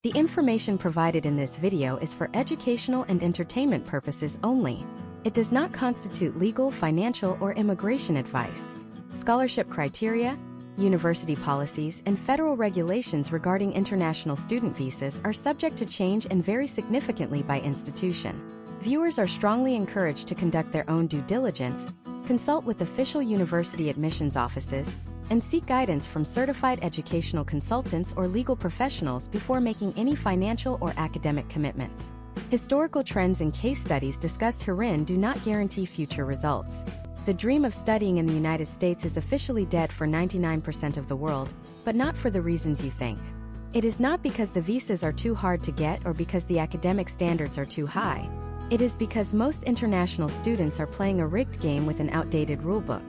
The information provided in this video is for educational and entertainment purposes only. It does not constitute legal, financial, or immigration advice. Scholarship criteria, university policies, and federal regulations regarding international student visas are subject to change and vary significantly by institution. Viewers are strongly encouraged to conduct their own due diligence, consult with official university admissions offices, and seek guidance from certified educational consultants or legal professionals before making any financial or academic commitments. Historical trends and case studies discussed herein do not guarantee future results. The dream of studying in the United States is officially dead for 99% of the world, but not for the reasons you think. It is not because the visas are too hard to get or because the academic standards are too high. It is because most international students are playing a rigged game with an outdated rulebook.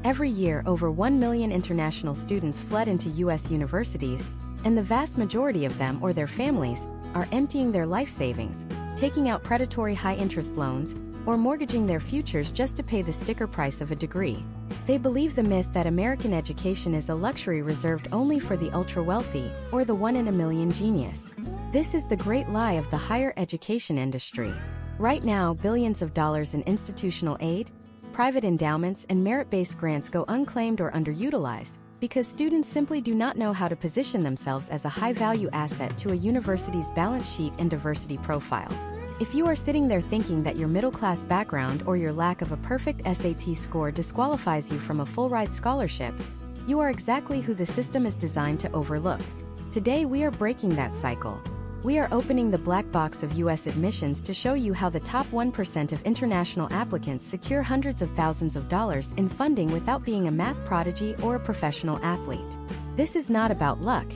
Every year, over 1 million international students flood into U.S. universities, and the vast majority of them or their families are emptying their life savings, taking out predatory high-interest loans, or mortgaging their futures just to pay the sticker price of a degree. They believe the myth that American education is a luxury reserved only for the ultra-wealthy or the one-in-a-million genius. This is the great lie of the higher education industry. Right now, billions of dollars in institutional aid, private endowments, and merit-based grants go unclaimed or underutilized because students simply do not know how to position themselves as a high-value asset to a university's balance sheet and diversity profile. If you are sitting there thinking that your middle-class background or your lack of a perfect SAT score disqualifies you from a full-ride scholarship, you are exactly who the system is designed to overlook. Today we are breaking that cycle. We are opening the black box of U.S. admissions to show you how the top 1% of international applicants secure hundreds of thousands of dollars in funding without being a math prodigy or a professional athlete. This is not about luck.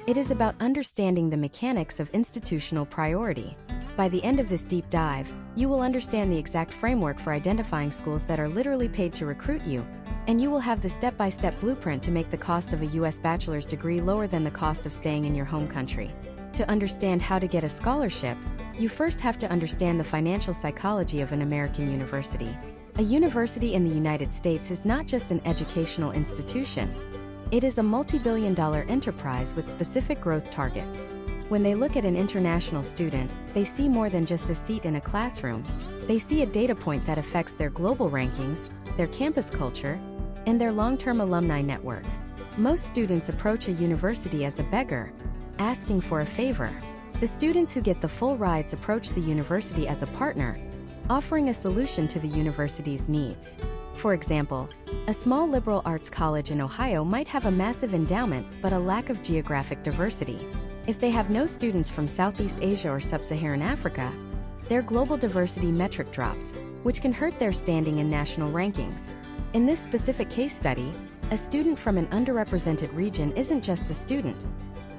It is about understanding the mechanics of institutional priority. By the end of this deep dive, you will understand the exact framework for identifying schools that are literally paid to recruit you, and you will have the step-by-step blueprint to make the cost of a U.S. bachelor's degree lower than the cost of staying in your home country. To understand how to get a scholarship, you first have to understand the financial psychology of an American university. A university in the United States is not just an educational institution. It is a multi-billion-dollar enterprise with specific growth targets. When they look at an international student, they see more than just a seat in a classroom. They see a data point that affects their global rankings, their campus culture, and their long-term alumni network. Most students approach a university as a beggar, asking for a favor. The students who get the full rides approach the university as a partner, offering a solution to the university's needs. For example, a small liberal arts college in Ohio might have a massive endowment but a lack of geographic diversity. If they have no students from Southeast Asia or Sub-Saharan Africa, their global diversity metric drops, which can hurt their standing in national rankings. In this specific case study, a student from an underrepresented region isn't just a student.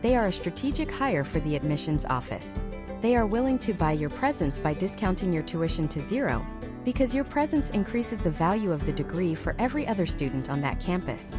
They are a strategic hire for the admissions office. They are willing to buy your presence by discounting your tuition to zero, because your presence increases the value of the degree for every other student on that campus.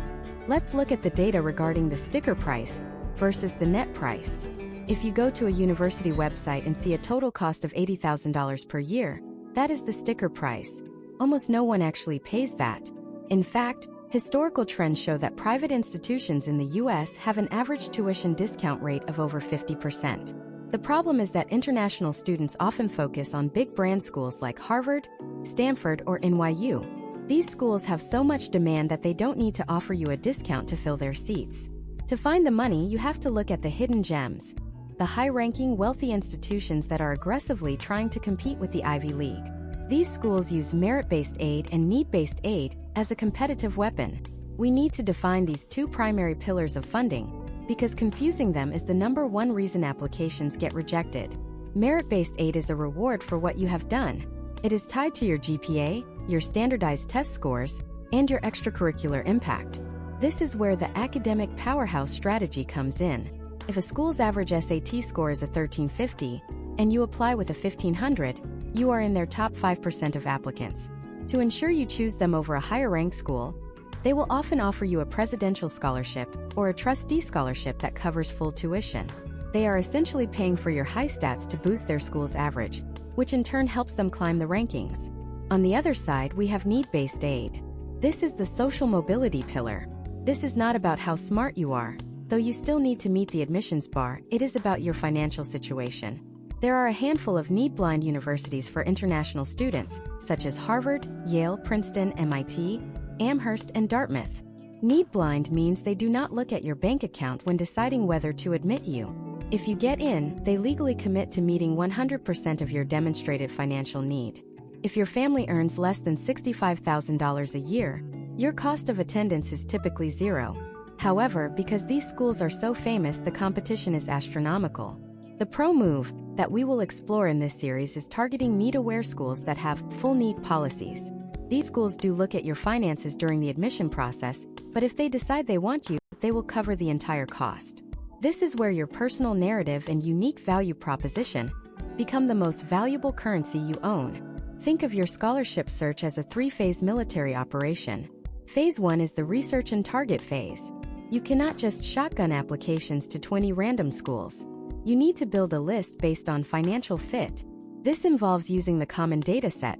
Let's look at the data regarding the sticker price versus the net price. If you go to a university website and see a total cost of $80,000 per year, that is the sticker price. Almost no one actually pays that. In fact, historical trends show that private institutions in the U.S. have an average tuition discount rate of over 50%. The problem is that international students often focus on big brand schools like Harvard, Stanford, or NYU. These schools have so much demand that they don't need to offer you a discount to fill their seats. To find the money, you have to look at the hidden gems, the high-ranking, wealthy institutions that are aggressively trying to compete with the Ivy League. These schools use merit-based aid and need-based aid as a competitive weapon. We need to define these two primary pillars of funding, because confusing them is the #1 reason applications get rejected. Merit-based aid is a reward for what you have done. It is tied to your GPA, your standardized test scores, and your extracurricular impact. This is where the academic powerhouse strategy comes in. If a school's average SAT score is a 1350, and you apply with a 1500, you are in their top 5% of applicants. To ensure you choose them over a higher-ranked school, they will often offer you a presidential scholarship or a trustee scholarship that covers full tuition. They are essentially paying for your high stats to boost their school's average, which in turn helps them climb the rankings. On the other side, we have need-based aid. This is the social mobility pillar. This is not about how smart you are. Though you still need to meet the admissions bar, it is about your financial situation. There are a handful of need-blind universities for international students, such as Harvard, Yale, Princeton, MIT, Amherst, and Dartmouth. Need-blind means they do not look at your bank account when deciding whether to admit you. If you get in, they legally commit to meeting 100% of your demonstrated financial need. If your family earns less than $65,000 a year, your cost of attendance is typically zero. However, because these schools are so famous, the competition is astronomical. The pro move that we will explore in this series is targeting need-aware schools that have full need policies. These schools do look at your finances during the admission process, but if they decide they want you, they will cover the entire cost. This is where your personal narrative and unique value proposition become the most valuable currency you own. Think of your scholarship search as a three-phase military operation. Phase 1 is the research and target phase. You cannot just shotgun applications to 20 random schools. You need to build a list based on financial fit. This involves using the Common Data Set,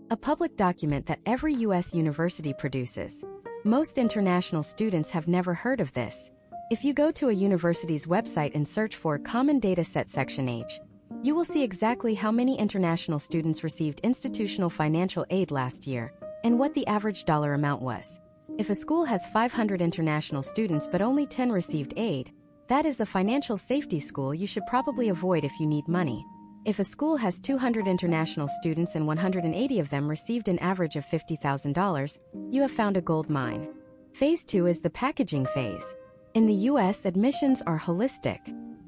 a public document that every U.S. university produces. Most international students have never heard of this. If you go to a university's website and search for Common Data Set Section H, you will see exactly how many international students received institutional financial aid last year and what the average dollar amount was. If a school has 500 international students but only 10 received aid, that is a financial safety school you should probably avoid if you need money. If a school has 200 international students and 180 of them received an average of $50,000, you have found a gold mine. Phase 2 is the packaging phase. In the US, admissions are holistic.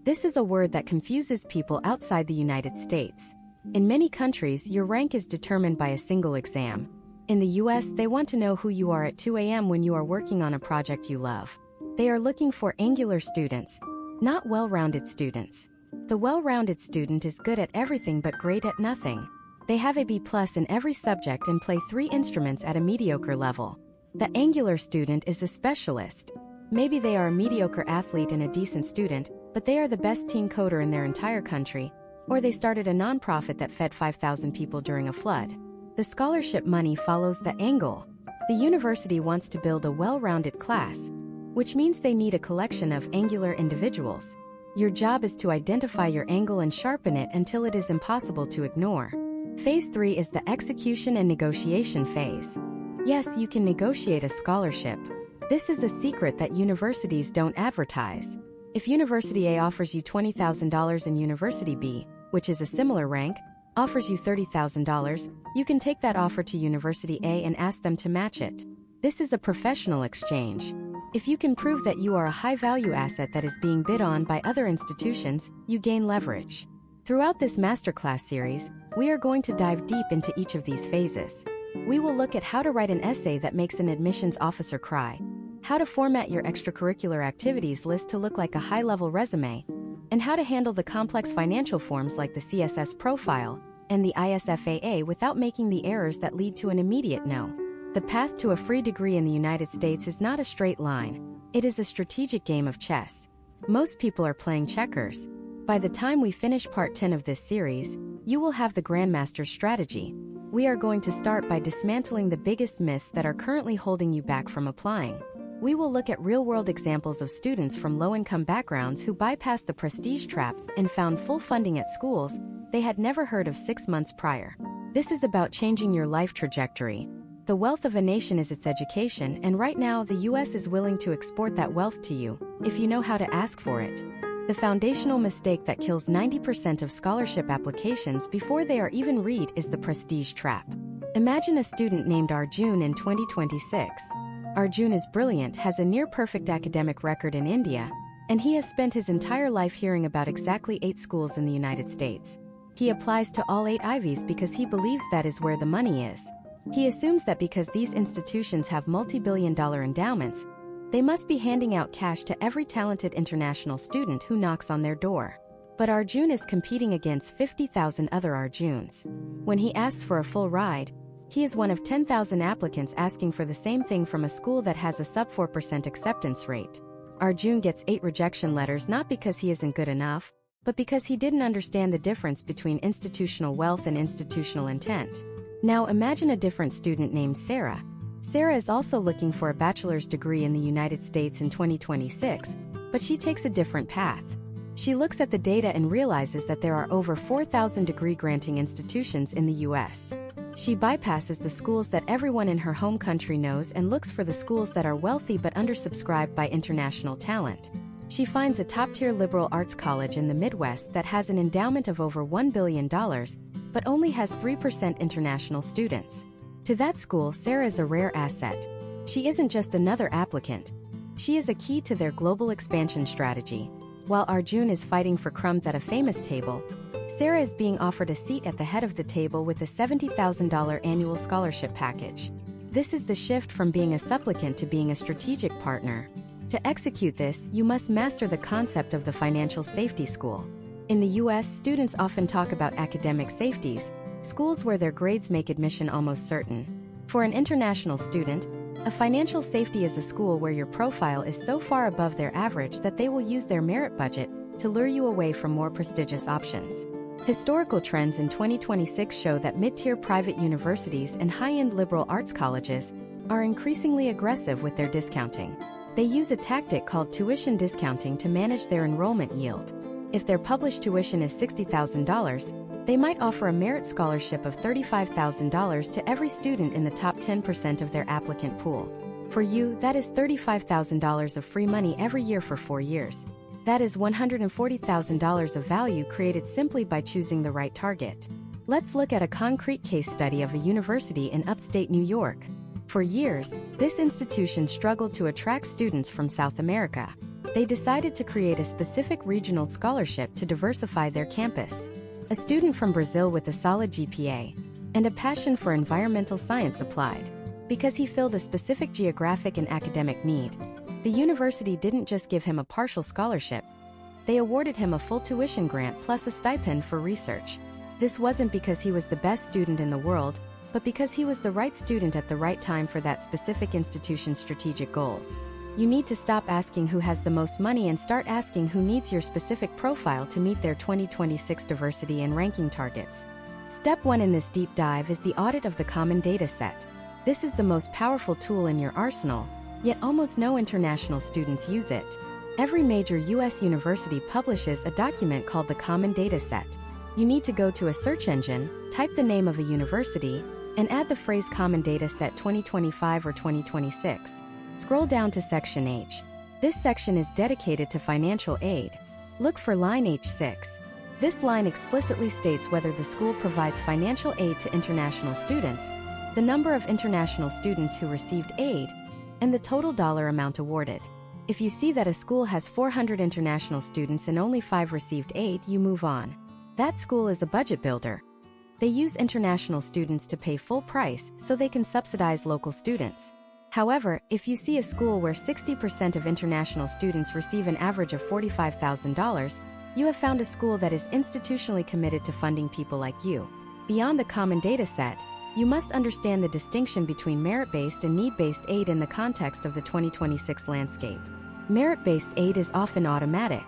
This is a word that confuses people outside the United States. In many countries, your rank is determined by a single exam. In the US, they want to know who you are at 2 a.m. when you are working on a project you love. They are looking for angular students, not well-rounded students. The well-rounded student is good at everything but great at nothing. They have a B+ in every subject and play 3 instruments at a mediocre level. The angular student is a specialist. Maybe they are a mediocre athlete and a decent student, but they are the best teen coder in their entire country, or they started a nonprofit that fed 5,000 people during a flood. The scholarship money follows the angle. The university wants to build a well-rounded class, which means they need a collection of angular individuals. Your job is to identify your angle and sharpen it until it is impossible to ignore. Phase 3 is the execution and negotiation phase. Yes, you can negotiate a scholarship. This is a secret that universities don't advertise. If University A offers you $20,000 and University B, which is a similar rank, offers you $30,000, you can take that offer to University A and ask them to match it. This is a professional exchange. If you can prove that you are a high-value asset that is being bid on by other institutions, you gain leverage. Throughout this masterclass series, we are going to dive deep into each of these phases. We will look at how to write an essay that makes an admissions officer cry, how to format your extracurricular activities list to look like a high-level resume, and how to handle the complex financial forms like the CSS profile and the ISFAA without making the errors that lead to an immediate no. The path to a free degree in the United States is not a straight line. It is a strategic game of chess. Most people are playing checkers. By the time we finish part 10 of this series, you will have the Grandmaster's strategy. We are going to start by dismantling the biggest myths that are currently holding you back from applying. We will look at real-world examples of students from low-income backgrounds who bypassed the prestige trap and found full funding at schools they had never heard of 6 months prior. This is about changing your life trajectory. The wealth of a nation is its education, and right now the US is willing to export that wealth to you, if you know how to ask for it. The foundational mistake that kills 90% of scholarship applications before they are even read is the prestige trap. Imagine a student named Arjun in 2026. Arjun is brilliant, has a near-perfect academic record in India, and he has spent his entire life hearing about exactly 8 schools in the United States. He applies to all 8 Ivies because he believes that is where the money is. He assumes that because these institutions have multi-billion-dollar endowments, they must be handing out cash to every talented international student who knocks on their door. But Arjun is competing against 50,000 other Arjuns. When he asks for a full ride, he is one of 10,000 applicants asking for the same thing from a school that has a sub 4% acceptance rate. Arjun gets 8 rejection letters not because he isn't good enough, but because he didn't understand the difference between institutional wealth and institutional intent. Now imagine a different student named Sarah. Sarah is also looking for a bachelor's degree in the United States in 2026, But she takes a different path. She looks at the data and realizes that there are over 4,000 degree-granting institutions in the U.S. She bypasses the schools that everyone in her home country knows and looks for the schools that are wealthy but undersubscribed by international talent. She finds a top-tier liberal arts college in the Midwest that has an endowment of over $1 billion, but only has 3% international students. To that school, Sarah is a rare asset. She isn't just another applicant. She is a key to their global expansion strategy. While Arjun is fighting for crumbs at a famous table, Sarah is being offered a seat at the head of the table with a $70,000 annual scholarship package. This is the shift from being a supplicant to being a strategic partner. To execute this, you must master the concept of the financial safety school. In the U.S., students often talk about academic safeties, schools where their grades make admission almost certain. For an international student, a financial safety is a school where your profile is so far above their average that they will use their merit budget to lure you away from more prestigious options. Historical trends in 2026 show that mid-tier private universities and high-end liberal arts colleges are increasingly aggressive with their discounting. They use a tactic called tuition discounting to manage their enrollment yield. If their published tuition is $60,000, they might offer a merit scholarship of $35,000 to every student in the top 10% of their applicant pool. For you, that is $35,000 of free money every year for 4 years. That is $140,000 of value created simply by choosing the right target. Let's look at a concrete case study of a university in upstate New York. For years, this institution struggled to attract students from South America. They decided to create a specific regional scholarship to diversify their campus. A student from Brazil with a solid GPA and a passion for environmental science applied. Because he filled a specific geographic and academic need, the university didn't just give him a partial scholarship. They awarded him a full tuition grant plus a stipend for research. This wasn't because he was the best student in the world, but because he was the right student at the right time for that specific institution's strategic goals. You need to stop asking who has the most money and start asking who needs your specific profile to meet their 2026 diversity and ranking targets. Step 1 in this deep dive is the audit of the common data set. This is the most powerful tool in your arsenal, yet almost no international students use it. Every major U.S. university publishes a document called the Common Data Set. You need to go to a search engine, type the name of a university, and add the phrase Common Data Set 2025 or 2026. Scroll down to Section H. This section is dedicated to financial aid. Look for line H6. This line explicitly states whether the school provides financial aid to international students, the number of international students who received aid, and the total dollar amount awarded. If you see that a school has 400 international students and only 5 received aid, you move on. That school is a budget builder. They use international students to pay full price so they can subsidize local students. However, if you see a school where 60% of international students receive an average of $45,000, you have found a school that is institutionally committed to funding people like you. Beyond the common data set, you must understand the distinction between merit-based and need-based aid in the context of the 2026 landscape. Merit-based aid is often automatic.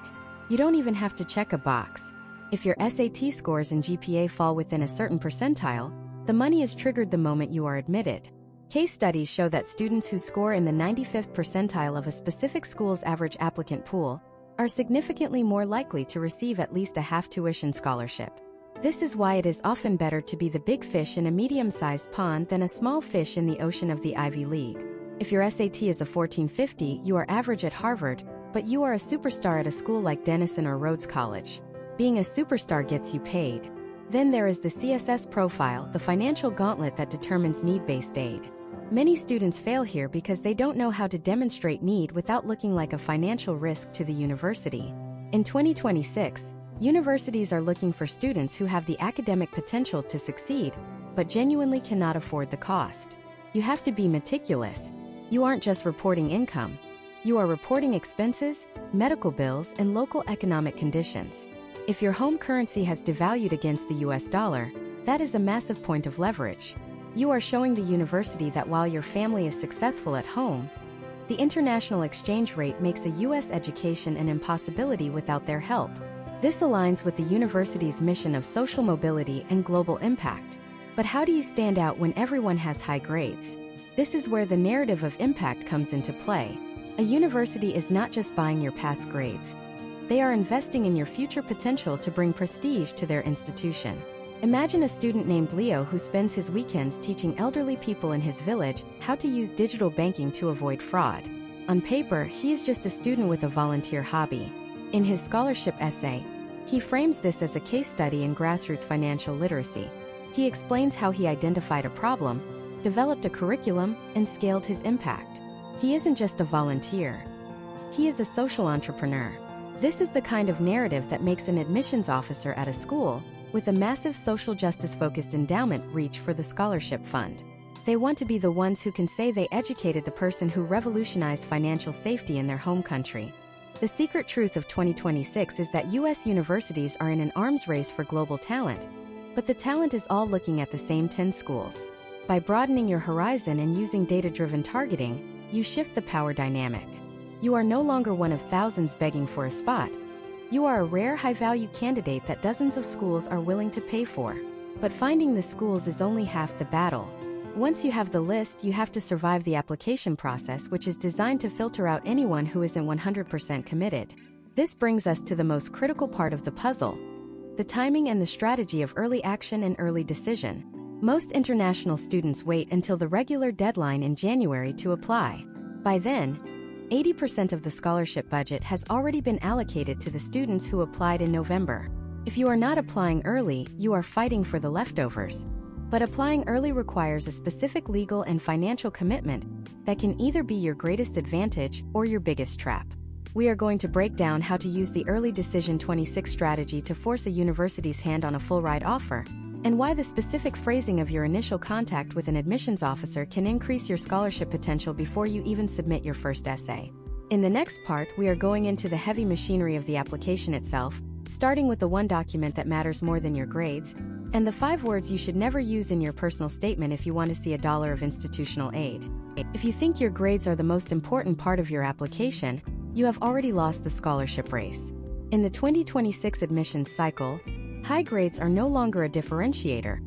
You don't even have to check a box. If your SAT scores and GPA fall within a certain percentile, the money is triggered the moment you are admitted. Case studies show that students who score in the 95th percentile of a specific school's average applicant pool are significantly more likely to receive at least a half-tuition scholarship. This is why it is often better to be the big fish in a medium-sized pond than a small fish in the ocean of the Ivy League. If your SAT is a 1450, you are average at Harvard, but you are a superstar at a school like Denison or Rhodes College. Being a superstar gets you paid. Then there is the CSS profile, the financial gauntlet that determines need-based aid. Many students fail here because they don't know how to demonstrate need without looking like a financial risk to the university. In 2026, universities are looking for students who have the academic potential to succeed, but genuinely cannot afford the cost. You have to be meticulous. You aren't just reporting income. You are reporting expenses, medical bills, and local economic conditions. If your home currency has devalued against the US dollar, that is a massive point of leverage. You are showing the university that while your family is successful at home, the international exchange rate makes a US education an impossibility without their help. This aligns with the university's mission of social mobility and global impact. But how do you stand out when everyone has high grades? This is where the narrative of impact comes into play. A university is not just buying your past grades. They are investing in your future potential to bring prestige to their institution. Imagine a student named Leo who spends his weekends teaching elderly people in his village how to use digital banking to avoid fraud. On paper, he is just a student with a volunteer hobby. In his scholarship essay, he frames this as a case study in grassroots financial literacy. He explains how he identified a problem, developed a curriculum, and scaled his impact. He isn't just a volunteer. He is a social entrepreneur. This is the kind of narrative that makes an admissions officer at a school with a massive social justice-focused endowment reach for the scholarship fund. They want to be the ones who can say they educated the person who revolutionized financial safety in their home country. The secret truth of 2026 is that U.S. universities are in an arms race for global talent, but the talent is all looking at the same 10 schools. By broadening your horizon and using data-driven targeting, you shift the power dynamic. You are no longer one of thousands begging for a spot. You are a rare high-value candidate that dozens of schools are willing to pay for. But finding the schools is only half the battle. Once you have the list, you have to survive the application process, which is designed to filter out anyone who isn't 100% committed. This brings us to the most critical part of the puzzle: the timing and the strategy of early action and early decision. Most international students wait until the regular deadline in January to apply. By then, 80% of the scholarship budget has already been allocated to the students who applied in November. If you are not applying early, you are fighting for the leftovers. But applying early requires a specific legal and financial commitment that can either be your greatest advantage or your biggest trap. We are going to break down how to use the Early Decision 26 strategy to force a university's hand on a full-ride offer, and why the specific phrasing of your initial contact with an admissions officer can increase your scholarship potential before you even submit your first essay. In the next part, we are going into the heavy machinery of the application itself, starting with the one document that matters more than your grades, and the 5 words you should never use in your personal statement if you want to see a dollar of institutional aid. If you think your grades are the most important part of your application, you have already lost the scholarship race. In the 2026 admissions cycle, high grades are no longer a differentiator.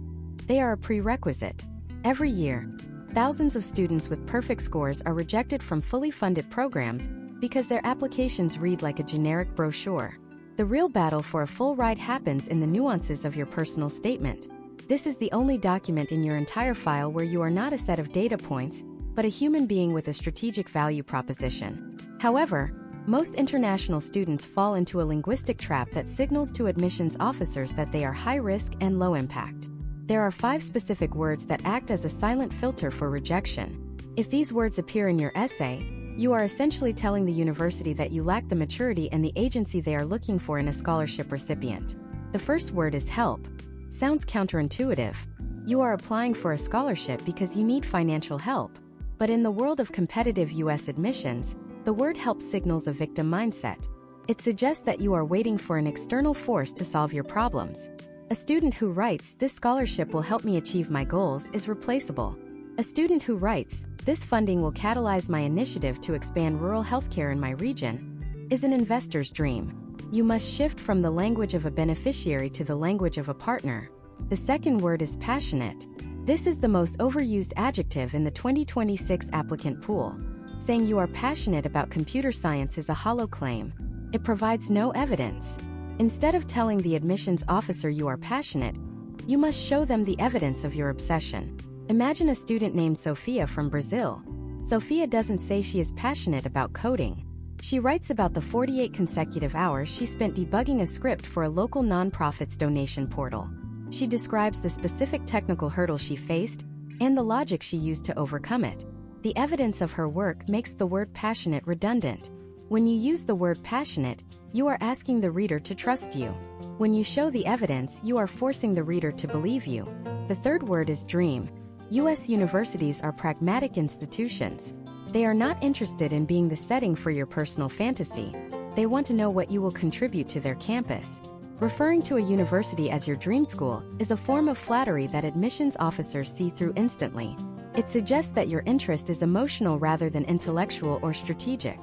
They are a prerequisite. Every year, thousands of students with perfect scores are rejected from fully funded programs because their applications read like a generic brochure. The real battle for a full ride happens in the nuances of your personal statement. This is the only document in your entire file where you are not a set of data points, but a human being with a strategic value proposition. However, most international students fall into a linguistic trap that signals to admissions officers that they are high risk and low impact. There are 5 specific words that act as a silent filter for rejection. If these words appear in your essay, you are essentially telling the university that you lack the maturity and the agency they are looking for in a scholarship recipient. The first word is help. Sounds counterintuitive. You are applying for a scholarship because you need financial help. But in the world of competitive U.S. admissions, the word help signals a victim mindset. It suggests that you are waiting for an external force to solve your problems. A student who writes, "This scholarship will help me achieve my goals," is replaceable. A student who writes, "This funding will catalyze my initiative to expand rural healthcare in my region," is an investor's dream. You must shift from the language of a beneficiary to the language of a partner. The second word is passionate. This is the most overused adjective in the 2026 applicant pool. Saying you are passionate about computer science is a hollow claim. It provides no evidence. Instead of telling the admissions officer you are passionate, you must show them the evidence of your obsession. Imagine a student named Sophia from Brazil. Sophia doesn't say she is passionate about coding. She writes about the 48 consecutive hours she spent debugging a script for a local nonprofit's donation portal. She describes the specific technical hurdle she faced and the logic she used to overcome it. The evidence of her work makes the word passionate redundant. When you use the word passionate, you are asking the reader to trust you. When you show the evidence, you are forcing the reader to believe you. The third word is dream. U.S. universities are pragmatic institutions. They are not interested in being the setting for your personal fantasy. They want to know what you will contribute to their campus. Referring to a university as your dream school is a form of flattery that admissions officers see through instantly. It suggests that your interest is emotional rather than intellectual or strategic.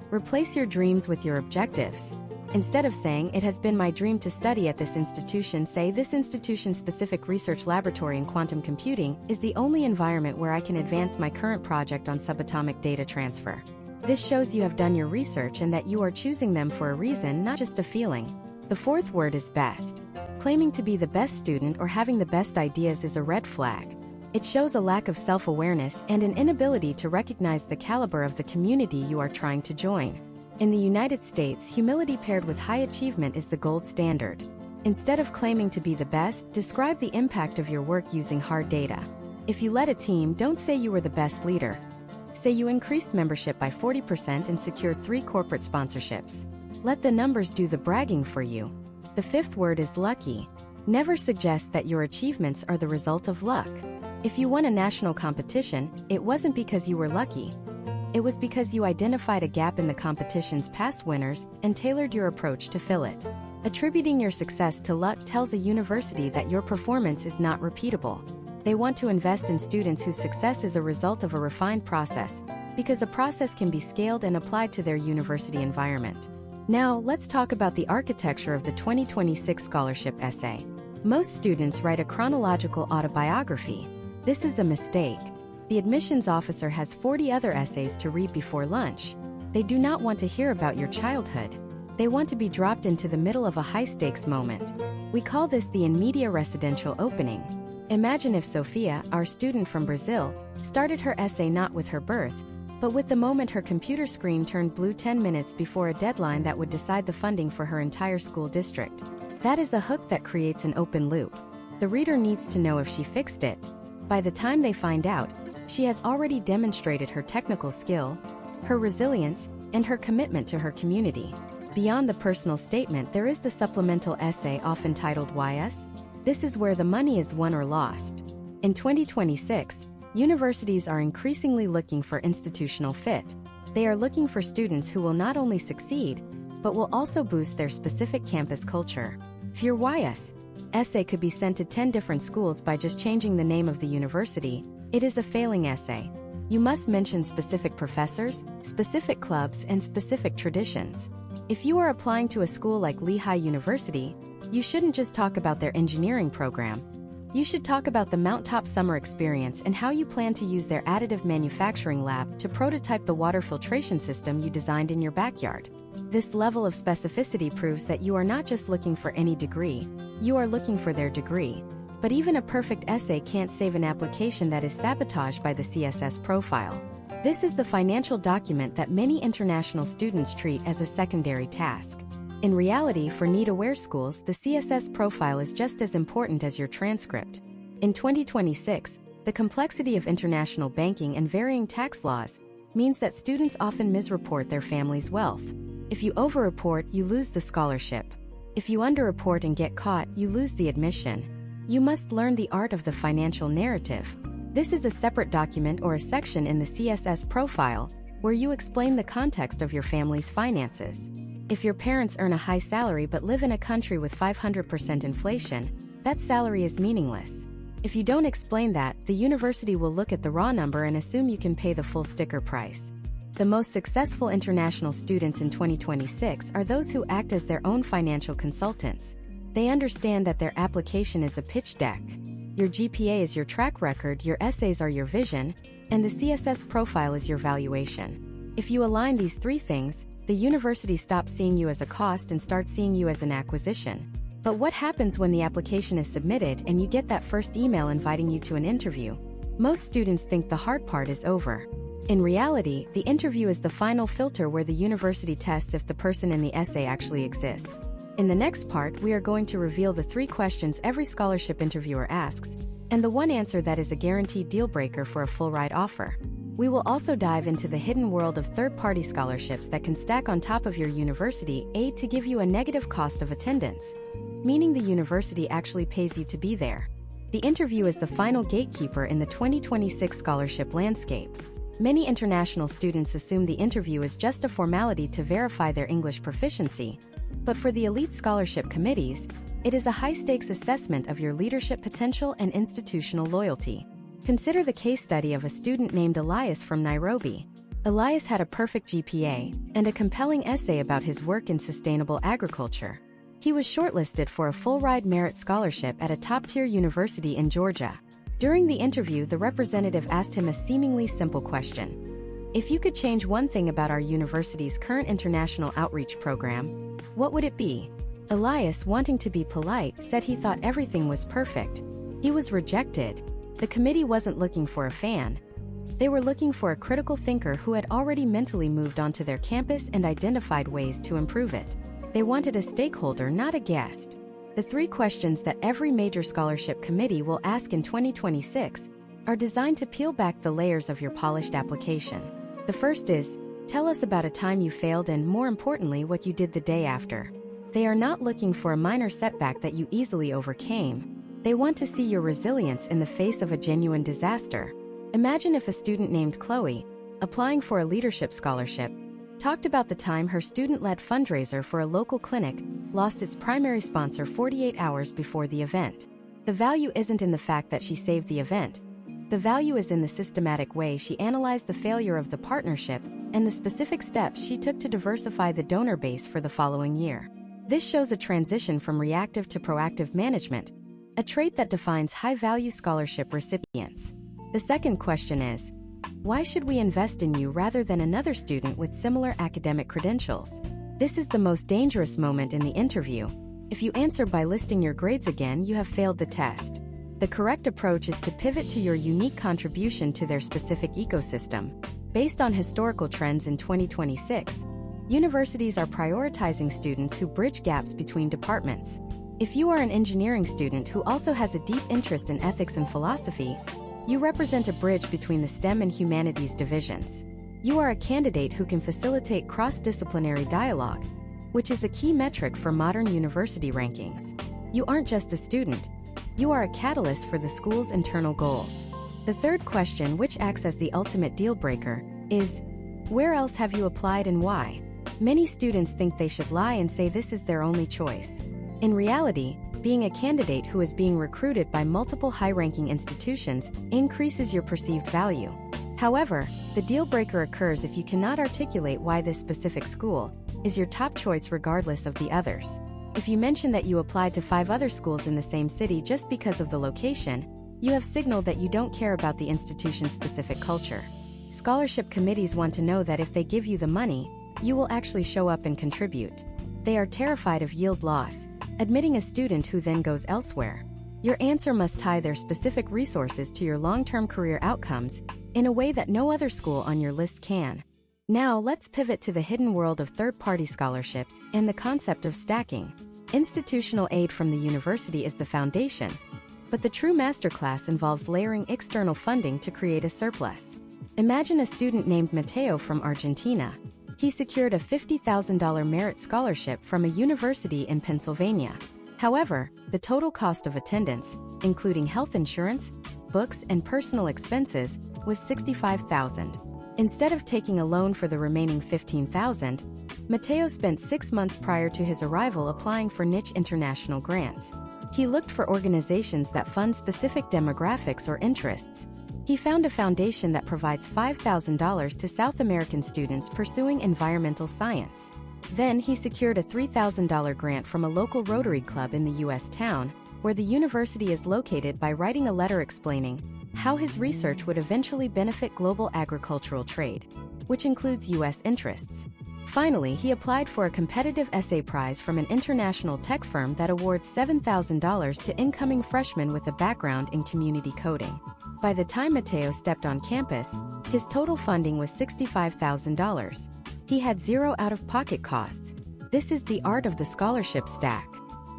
Replace your dreams with your objectives. Instead of saying, "It has been my dream to study at this institution," say, "This institution's specific research laboratory in quantum computing is the only environment where I can advance my current project on subatomic data transfer." This shows you have done your research and that you are choosing them for a reason, not just a feeling. The fourth word is best. Claiming to be the best student or having the best ideas is a red flag. It shows a lack of self-awareness and an inability to recognize the caliber of the community you are trying to join. In the United States, humility paired with high achievement is the gold standard. Instead of claiming to be the best, describe the impact of your work using hard data. If you led a team, don't say you were the best leader. Say you increased membership by 40% and secured 3 corporate sponsorships. Let the numbers do the bragging for you. The fifth word is lucky. Never suggest that your achievements are the result of luck. If you won a national competition, it wasn't because you were lucky. It was because you identified a gap in the competition's past winners and tailored your approach to fill it. Attributing your success to luck tells a university that your performance is not repeatable. They want to invest in students whose success is a result of a refined process, because a process can be scaled and applied to their university environment. Now, let's talk about the architecture of the 2026 scholarship essay. Most students write a chronological autobiography. This is a mistake. The admissions officer has 40 other essays to read before lunch. They do not want to hear about your childhood. They want to be dropped into the middle of a high-stakes moment. We call this the in media residential opening. Imagine if Sophia, our student from Brazil, started her essay not with her birth, but with the moment her computer screen turned blue 10 minutes before a deadline that would decide the funding for her entire school district. That is a hook that creates an open loop. The reader needs to know if she fixed it. By the time they find out, she has already demonstrated her technical skill, her resilience, and her commitment to her community. Beyond the personal statement, there is the supplemental essay, often titled YS. This is where the money is won or lost. In 2026, universities are increasingly looking for institutional fit. They are looking for students who will not only succeed, but will also boost their specific campus culture. For your YS essay could be sent to 10 different schools by just changing the name of the university. It is a failing essay. You must mention specific professors, specific clubs, and specific traditions. If you are applying to a school like Lehigh University, you shouldn't just talk about their engineering program. You should talk about the Mountaintop summer experience and how you plan to use their additive manufacturing lab to prototype the water filtration system you designed in your backyard. This level of specificity proves that you are not just looking for any degree, you are looking for their degree. But even a perfect essay can't save an application that is sabotaged by the CSS profile. This is the financial document that many international students treat as a secondary task. In reality, for need-aware schools, the CSS profile is just as important as your transcript. In 2026, the complexity of international banking and varying tax laws means that students often misreport their family's wealth. If you overreport, you lose the scholarship. If you underreport and get caught, you lose the admission. You must learn the art of the financial narrative. This is a separate document or a section in the CSS profile where you explain the context of your family's finances. If your parents earn a high salary but live in a country with 500% inflation, that salary is meaningless. If you don't explain that, the university will look at the raw number and assume you can pay the full sticker price. The most successful international students in 2026 are those who act as their own financial consultants. They understand that their application is a pitch deck. Your GPA is your track record, your essays are your vision, and the CSS profile is your valuation. If you align these 3 things, the university stops seeing you as a cost and starts seeing you as an acquisition. But what happens when the application is submitted and you get that first email inviting you to an interview? Most students think the hard part is over. In reality, the interview is the final filter where the university tests if the person in the essay actually exists. In the next part, we are going to reveal the 3 questions every scholarship interviewer asks, and the one answer that is a guaranteed deal-breaker for a full-ride offer. We will also dive into the hidden world of third-party scholarships that can stack on top of your university aid to give you a negative cost of attendance, meaning the university actually pays you to be there. The interview is the final gatekeeper in the 2026 scholarship landscape. Many international students assume the interview is just a formality to verify their English proficiency, but for the elite scholarship committees, it is a high-stakes assessment of your leadership potential and institutional loyalty. Consider the case study of a student named Elias from Nairobi. Elias had a perfect GPA and a compelling essay about his work in sustainable agriculture. He was shortlisted for a full-ride merit scholarship at a top-tier university in Georgia. During the interview, the representative asked him a seemingly simple question. If you could change one thing about our university's current international outreach program, what would it be? Elias, wanting to be polite, said he thought everything was perfect. He was rejected. The committee wasn't looking for a fan. They were looking for a critical thinker who had already mentally moved onto their campus and identified ways to improve it. They wanted a stakeholder, not a guest. The 3 questions that every major scholarship committee will ask in 2026 are designed to peel back the layers of your polished application. The first is, tell us about a time you failed and, more importantly, what you did the day after. They are not looking for a minor setback that you easily overcame. They want to see your resilience in the face of a genuine disaster. Imagine if a student named Chloe, applying for a leadership scholarship, talked about the time her student-led fundraiser for a local clinic lost its primary sponsor 48 hours before the event. The value isn't in the fact that she saved the event. The value is in the systematic way she analyzed the failure of the partnership and the specific steps she took to diversify the donor base for the following year. This shows a transition from reactive to proactive management, a trait that defines high-value scholarship recipients. The second question is, why should we invest in you rather than another student with similar academic credentials? This is the most dangerous moment in the interview. If you answer by listing your grades again, you have failed the test. The correct approach is to pivot to your unique contribution to their specific ecosystem. Based on historical trends in 2026, universities are prioritizing students who bridge gaps between departments. If you are an engineering student who also has a deep interest in ethics and philosophy, you represent a bridge between the STEM and humanities divisions. You are a candidate who can facilitate cross-disciplinary dialogue, which is a key metric for modern university rankings. You aren't just a student. You are a catalyst for the school's internal goals. The third question, which acts as the ultimate deal breaker, is, where else have you applied and why? Many students think they should lie and say this is their only choice. In reality, being a candidate who is being recruited by multiple high-ranking institutions increases your perceived value. However, the deal breaker occurs if you cannot articulate why this specific school is your top choice regardless of the others. If you mention that you applied to 5 other schools in the same city just because of the location, you have signaled that you don't care about the institution's specific culture. Scholarship committees want to know that if they give you the money, you will actually show up and contribute. They are terrified of yield loss, admitting a student who then goes elsewhere. Your answer must tie their specific resources to your long-term career outcomes in a way that no other school on your list can. Now let's pivot to the hidden world of third-party scholarships and the concept of stacking. Institutional aid from the university is the foundation, but the true masterclass involves layering external funding to create a surplus. Imagine a student named Mateo from Argentina. He secured a $50,000 merit scholarship from a university in Pennsylvania. However, the total cost of attendance, including health insurance, books, and personal expenses, was $65,000. Instead of taking a loan for the remaining $15,000, Mateo spent 6 months prior to his arrival applying for niche international grants. He looked for organizations that fund specific demographics or interests. He found a foundation that provides $5,000 to South American students pursuing environmental science. Then he secured a $3,000 grant from a local Rotary Club in the U.S. town, where the university is located, by writing a letter explaining how his research would eventually benefit global agricultural trade, which includes U.S. interests. Finally, he applied for a competitive essay prize from an international tech firm that awards $7,000 to incoming freshmen with a background in community coding. By the time Mateo stepped on campus, his total funding was $65,000. He had 0 out-of-pocket costs. This is the art of the scholarship stack.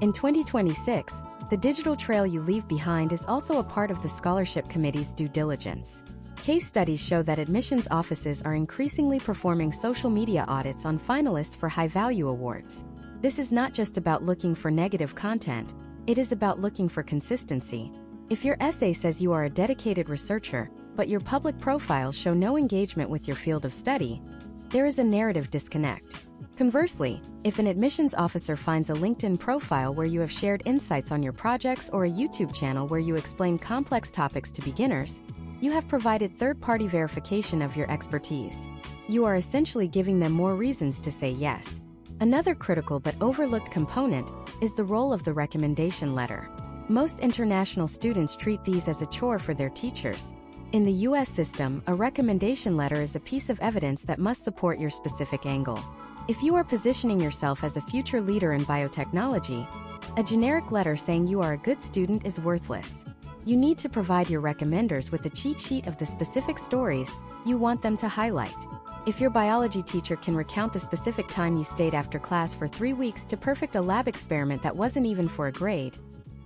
In 2026, the digital trail you leave behind is also a part of the scholarship committee's due diligence. Case studies show that admissions offices are increasingly performing social media audits on finalists for high-value awards. This is not just about looking for negative content, it is about looking for consistency. If your essay says you are a dedicated researcher, but your public profiles show no engagement with your field of study, there is a narrative disconnect. Conversely, if an admissions officer finds a LinkedIn profile where you have shared insights on your projects or a YouTube channel where you explain complex topics to beginners, you have provided third-party verification of your expertise. You are essentially giving them more reasons to say yes. Another critical but overlooked component is the role of the recommendation letter. Most international students treat these as a chore for their teachers. In the U.S. system, a recommendation letter is a piece of evidence that must support your specific angle. If you are positioning yourself as a future leader in biotechnology, a generic letter saying you are a good student is worthless. You need to provide your recommenders with a cheat sheet of the specific stories you want them to highlight. If your biology teacher can recount the specific time you stayed after class for 3 weeks to perfect a lab experiment that wasn't even for a grade,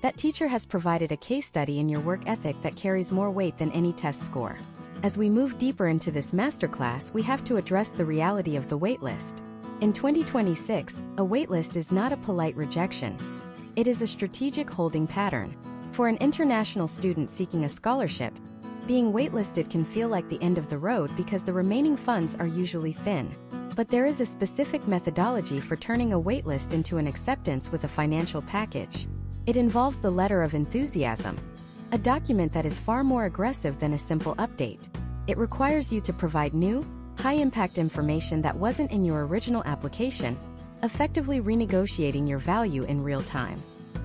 that teacher has provided a case study in your work ethic that carries more weight than any test score. As we move deeper into this masterclass, we have to address the reality of the waitlist. In 2026, a waitlist is not a polite rejection. It is a strategic holding pattern. For an international student seeking a scholarship, being waitlisted can feel like the end of the road because the remaining funds are usually thin. But there is a specific methodology for turning a waitlist into an acceptance with a financial package. It involves the letter of enthusiasm, a document that is far more aggressive than a simple update. It requires you to provide new, high-impact information that wasn't in your original application, effectively renegotiating your value in real time.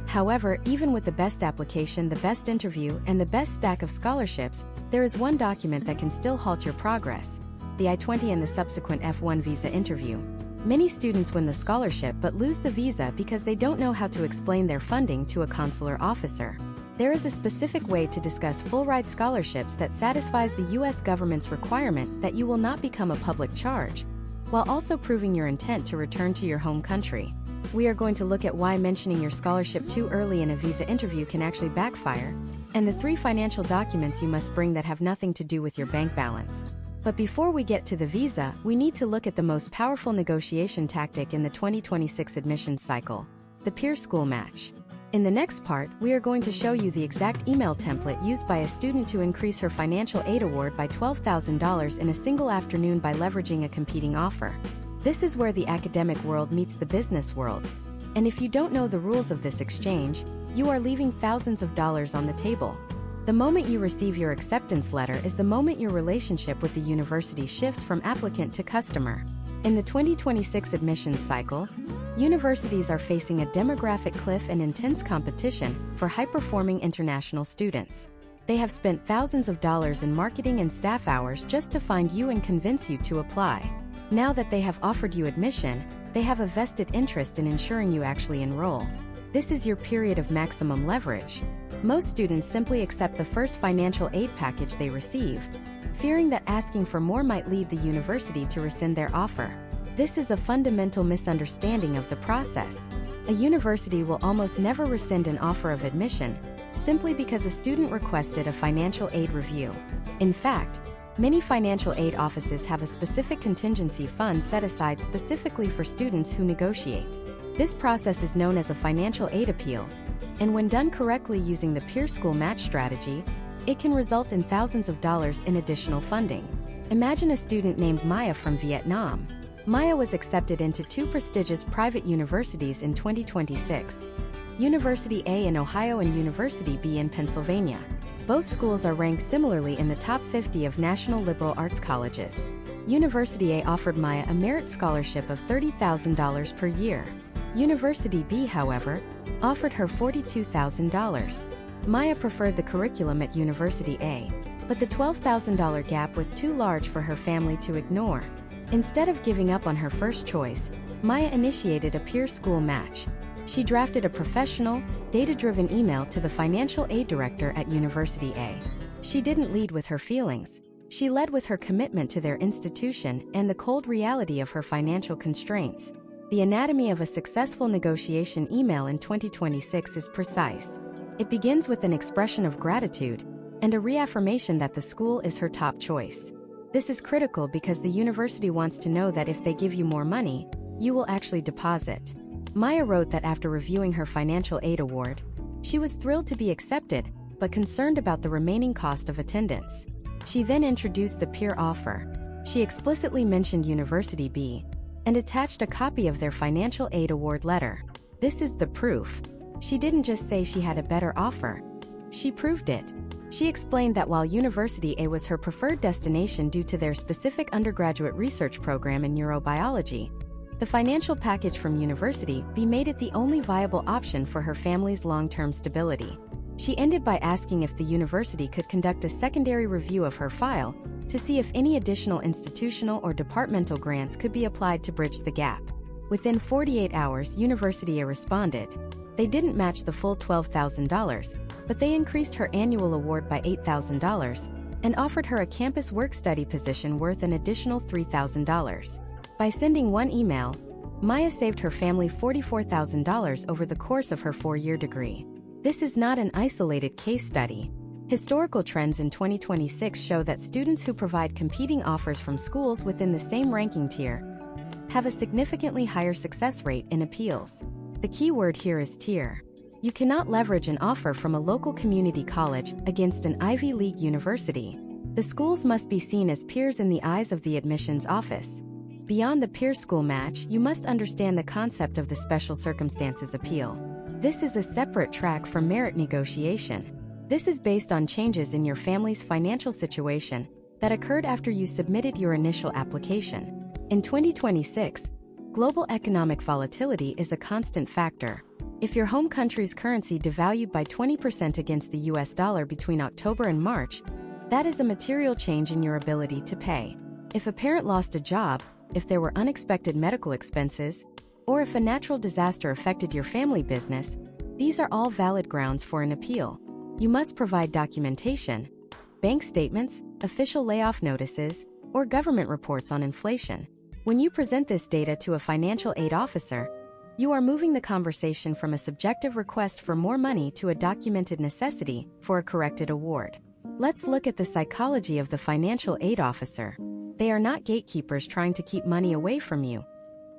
However, even with the best application, the best interview, and the best stack of scholarships, there is one document that can still halt your progress: the I-20 and the subsequent F-1 visa interview. Many students win the scholarship but lose the visa because they don't know how to explain their funding to a consular officer. There is a specific way to discuss full-ride scholarships that satisfies the U.S. government's requirement that you will not become a public charge, while also proving your intent to return to your home country. We are going to look at why mentioning your scholarship too early in a visa interview can actually backfire, and the 3 financial documents you must bring that have nothing to do with your bank balance. But before we get to the visa, we need to look at the most powerful negotiation tactic in the 2026 admissions cycle: the peer school match. In the next part, we are going to show you the exact email template used by a student to increase her financial aid award by $12,000 in a single afternoon by leveraging a competing offer. This is where the academic world meets the business world. And if you don't know the rules of this exchange, you are leaving thousands of dollars on the table. The moment you receive your acceptance letter is the moment your relationship with the university shifts from applicant to customer. In the 2026 admissions cycle, universities are facing a demographic cliff and intense competition for high-performing international students. They have spent thousands of dollars in marketing and staff hours just to find you and convince you to apply. Now that they have offered you admission, they have a vested interest in ensuring you actually enroll. This is your period of maximum leverage. Most students simply accept the first financial aid package they receive, fearing that asking for more might lead the university to rescind their offer. This is a fundamental misunderstanding of the process. A university will almost never rescind an offer of admission simply because a student requested a financial aid review. In fact, many financial aid offices have a specific contingency fund set aside specifically for students who negotiate. This process is known as a financial aid appeal, and when done correctly using the peer school match strategy, it can result in thousands of dollars in additional funding. Imagine a student named Maya from Vietnam. Maya was accepted into 2 prestigious private universities in 2026, University A in Ohio and University B in Pennsylvania. Both schools are ranked similarly in the top 50 of national liberal arts colleges. University A offered Maya a merit scholarship of $30,000 per year. University B, however, offered her $42,000. Maya preferred the curriculum at University A, but the $12,000 gap was too large for her family to ignore. Instead of giving up on her first choice, Maya initiated a peer school match. She drafted a professional, data-driven email to the financial aid director at University A. She didn't lead with her feelings. She led with her commitment to their institution and the cold reality of her financial constraints. The anatomy of a successful negotiation email in 2026 is precise. It begins with an expression of gratitude and a reaffirmation that the school is her top choice. This is critical because the university wants to know that if they give you more money, you will actually deposit. Maya wrote that after reviewing her financial aid award, she was thrilled to be accepted, but concerned about the remaining cost of attendance. She then introduced the peer offer. She explicitly mentioned University B and attached a copy of their financial aid award letter. This is the proof. She didn't just say she had a better offer. She proved it. She explained that while University A was her preferred destination due to their specific undergraduate research program in neurobiology, the financial package from University B made it the only viable option for her family's long-term stability. She ended by asking if the university could conduct a secondary review of her file to see if any additional institutional or departmental grants could be applied to bridge the gap. Within 48 hours, University A responded. They didn't match the full $12,000, but they increased her annual award by $8,000 and offered her a campus work-study position worth an additional $3,000. By sending one email, Maya saved her family $44,000 over the course of her 4-year degree. This is not an isolated case study. Historical trends in 2026 show that students who provide competing offers from schools within the same ranking tier have a significantly higher success rate in appeals. The key word here is tier. You cannot leverage an offer from a local community college against an Ivy League university. The schools must be seen as peers in the eyes of the admissions office. Beyond the peer-school match, you must understand the concept of the special circumstances appeal. This is a separate track from merit negotiation. This is based on changes in your family's financial situation that occurred after you submitted your initial application. In 2026, global economic volatility is a constant factor. If your home country's currency devalued by 20% against the US dollar between October and March, that is a material change in your ability to pay. If a parent lost a job, if there were unexpected medical expenses, or if a natural disaster affected your family business, these are all valid grounds for an appeal. You must provide documentation, bank statements, official layoff notices, or government reports on inflation. When you present this data to a financial aid officer, you are moving the conversation from a subjective request for more money to a documented necessity for a corrected award. Let's look at the psychology of the financial aid officer. They are not gatekeepers trying to keep money away from you.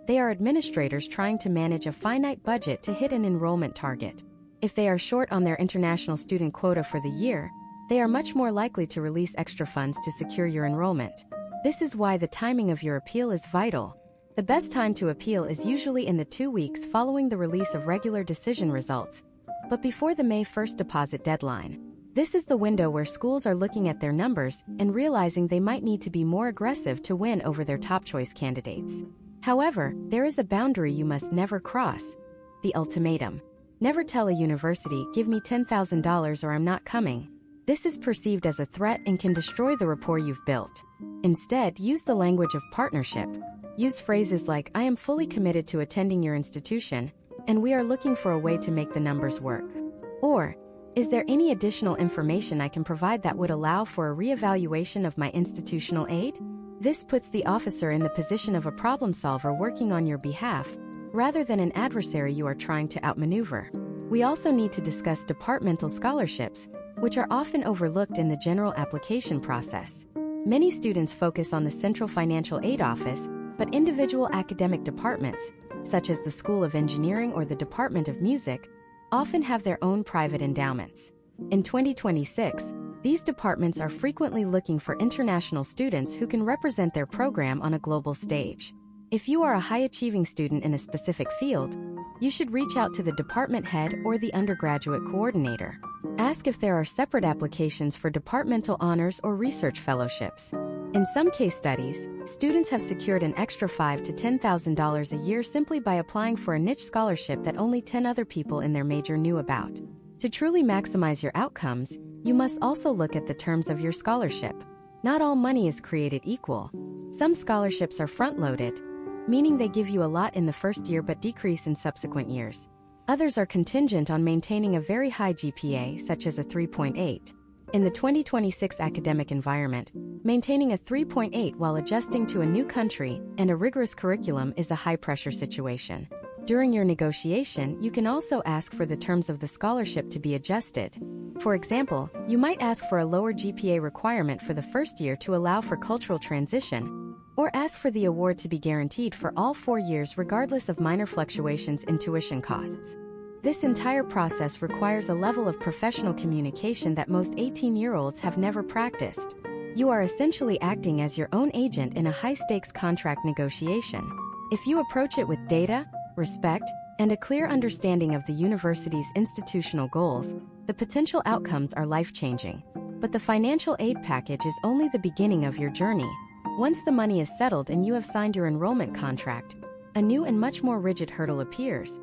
They are administrators trying to manage a finite budget to hit an enrollment target. If they are short on their international student quota for the year, they are much more likely to release extra funds to secure your enrollment. This is why the timing of your appeal is vital. The best time to appeal is usually in the 2 weeks following the release of regular decision results, but before the May 1st deposit deadline. This is the window where schools are looking at their numbers and realizing they might need to be more aggressive to win over their top choice candidates. However, there is a boundary you must never cross: the ultimatum. Never tell a university, "Give me $10,000 or I'm not coming." This is perceived as a threat and can destroy the rapport you've built. Instead, use the language of partnership. Use phrases like, "I am fully committed to attending your institution, and we are looking for a way to make the numbers work." Or, "Is there any additional information I can provide that would allow for a reevaluation of my institutional aid?" This puts the officer in the position of a problem solver working on your behalf, rather than an adversary you are trying to outmaneuver. We also need to discuss departmental scholarships, which are often overlooked in the general application process. Many students focus on the Central Financial Aid Office, but individual academic departments, such as the School of Engineering or the Department of Music, often have their own private endowments. In 2026, these departments are frequently looking for international students who can represent their program on a global stage. If you are a high-achieving student in a specific field, you should reach out to the department head or the undergraduate coordinator. Ask if there are separate applications for departmental honors or research fellowships. In some case studies, students have secured an extra $5,000 to $10,000 a year simply by applying for a niche scholarship that only 10 other people in their major knew about. To truly maximize your outcomes, you must also look at the terms of your scholarship. Not all money is created equal. Some scholarships are front-loaded, meaning they give you a lot in the first year but decrease in subsequent years. Others are contingent on maintaining a very high GPA, such as a 3.8. In the 2026 academic environment, maintaining a 3.8 while adjusting to a new country and a rigorous curriculum is a high-pressure situation. During your negotiation, you can also ask for the terms of the scholarship to be adjusted. For example, you might ask for a lower GPA requirement for the first year to allow for cultural transition, or ask for the award to be guaranteed for all 4 years regardless of minor fluctuations in tuition costs. This entire process requires a level of professional communication that most 18-year-olds have never practiced. You are essentially acting as your own agent in a high-stakes contract negotiation. If you approach it with data, respect, and a clear understanding of the university's institutional goals, the potential outcomes are life-changing. But the financial aid package is only the beginning of your journey. Once the money is settled and you have signed your enrollment contract, a new and much more rigid hurdle appears: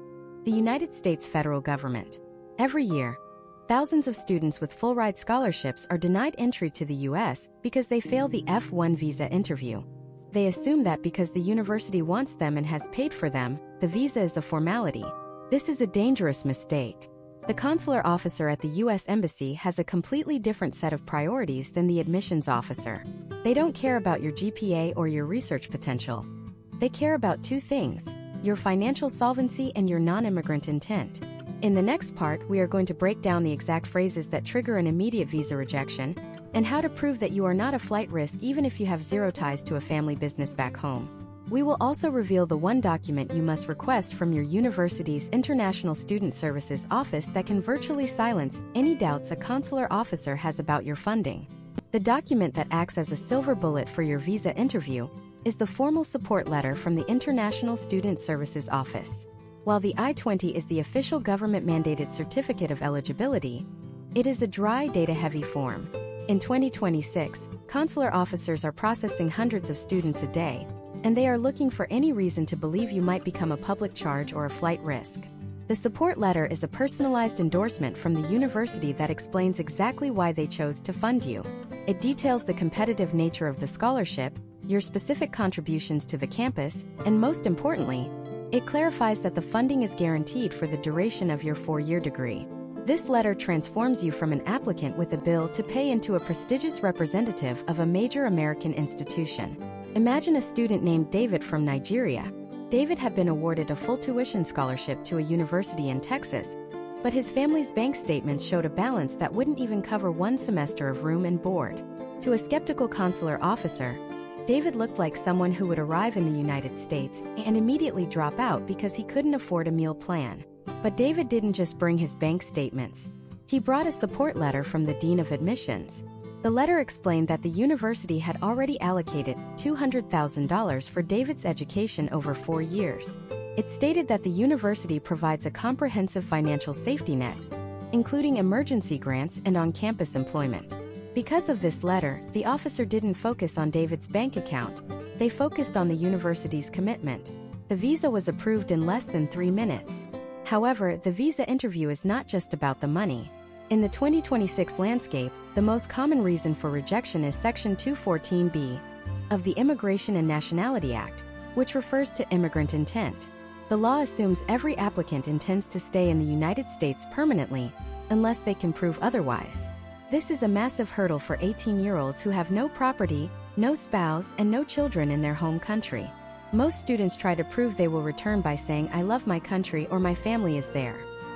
the United States federal government. Every year, Thousands of students with full-ride scholarships are denied entry to the U.S. because they fail the F-1 visa interview. They assume that because the university wants them and has paid for them, the visa is a formality. This is a dangerous mistake. The consular officer at the U.S. Embassy has a completely different set of priorities than the admissions officer. They don't care about your GPA or your research potential. They care about two things: your financial solvency and your non-immigrant intent. In the next part, we are going to break down the exact phrases that trigger an immediate visa rejection, and how to prove that you are not a flight risk even if you have zero ties to a family business back home. We will also reveal the one document you must request from your university's International Student Services Office that can virtually silence any doubts a consular officer has about your funding. The document that acts as a silver bullet for your visa interview is the formal support letter from the International Student Services Office. While the I-20 is the official government-mandated certificate of eligibility, it is a dry, data-heavy form. In 2026, consular officers are processing hundreds of students a day, and they are looking for any reason to believe you might become a public charge or a flight risk. The support letter is a personalized endorsement from the university that explains exactly why they chose to fund you. It details the competitive nature of the scholarship, your specific contributions to the campus, and most importantly, it clarifies that the funding is guaranteed for the duration of your 4-year degree. This letter transforms you from an applicant with a bill to pay into a prestigious representative of a major American institution. Imagine a student named David from Nigeria. David had been awarded a full tuition scholarship to a university in Texas, but his family's bank statements showed a balance that wouldn't even cover one semester of room and board. To a skeptical consular officer, David looked like someone who would arrive in the United States and immediately drop out because he couldn't afford a meal plan. But David didn't just bring his bank statements. He brought a support letter from the Dean of Admissions. The letter explained that the university had already allocated $200,000 for David's education over 4 years. It stated that the university provides a comprehensive financial safety net, including emergency grants and on-campus employment. Because of this letter, the officer didn't focus on David's bank account. They focused on the university's commitment. The visa was approved in less than 3 minutes. However, the visa interview is not just about the money. In the 2026 landscape, the most common reason for rejection is Section 214B of the Immigration and Nationality Act, which refers to immigrant intent. The law assumes every applicant intends to stay in the United States permanently, unless they can prove otherwise. This is a massive hurdle for 18-year-olds who have no property, no spouse, and no children in their home country. Most students try to prove they will return by saying, "I love my country" or "my family is there."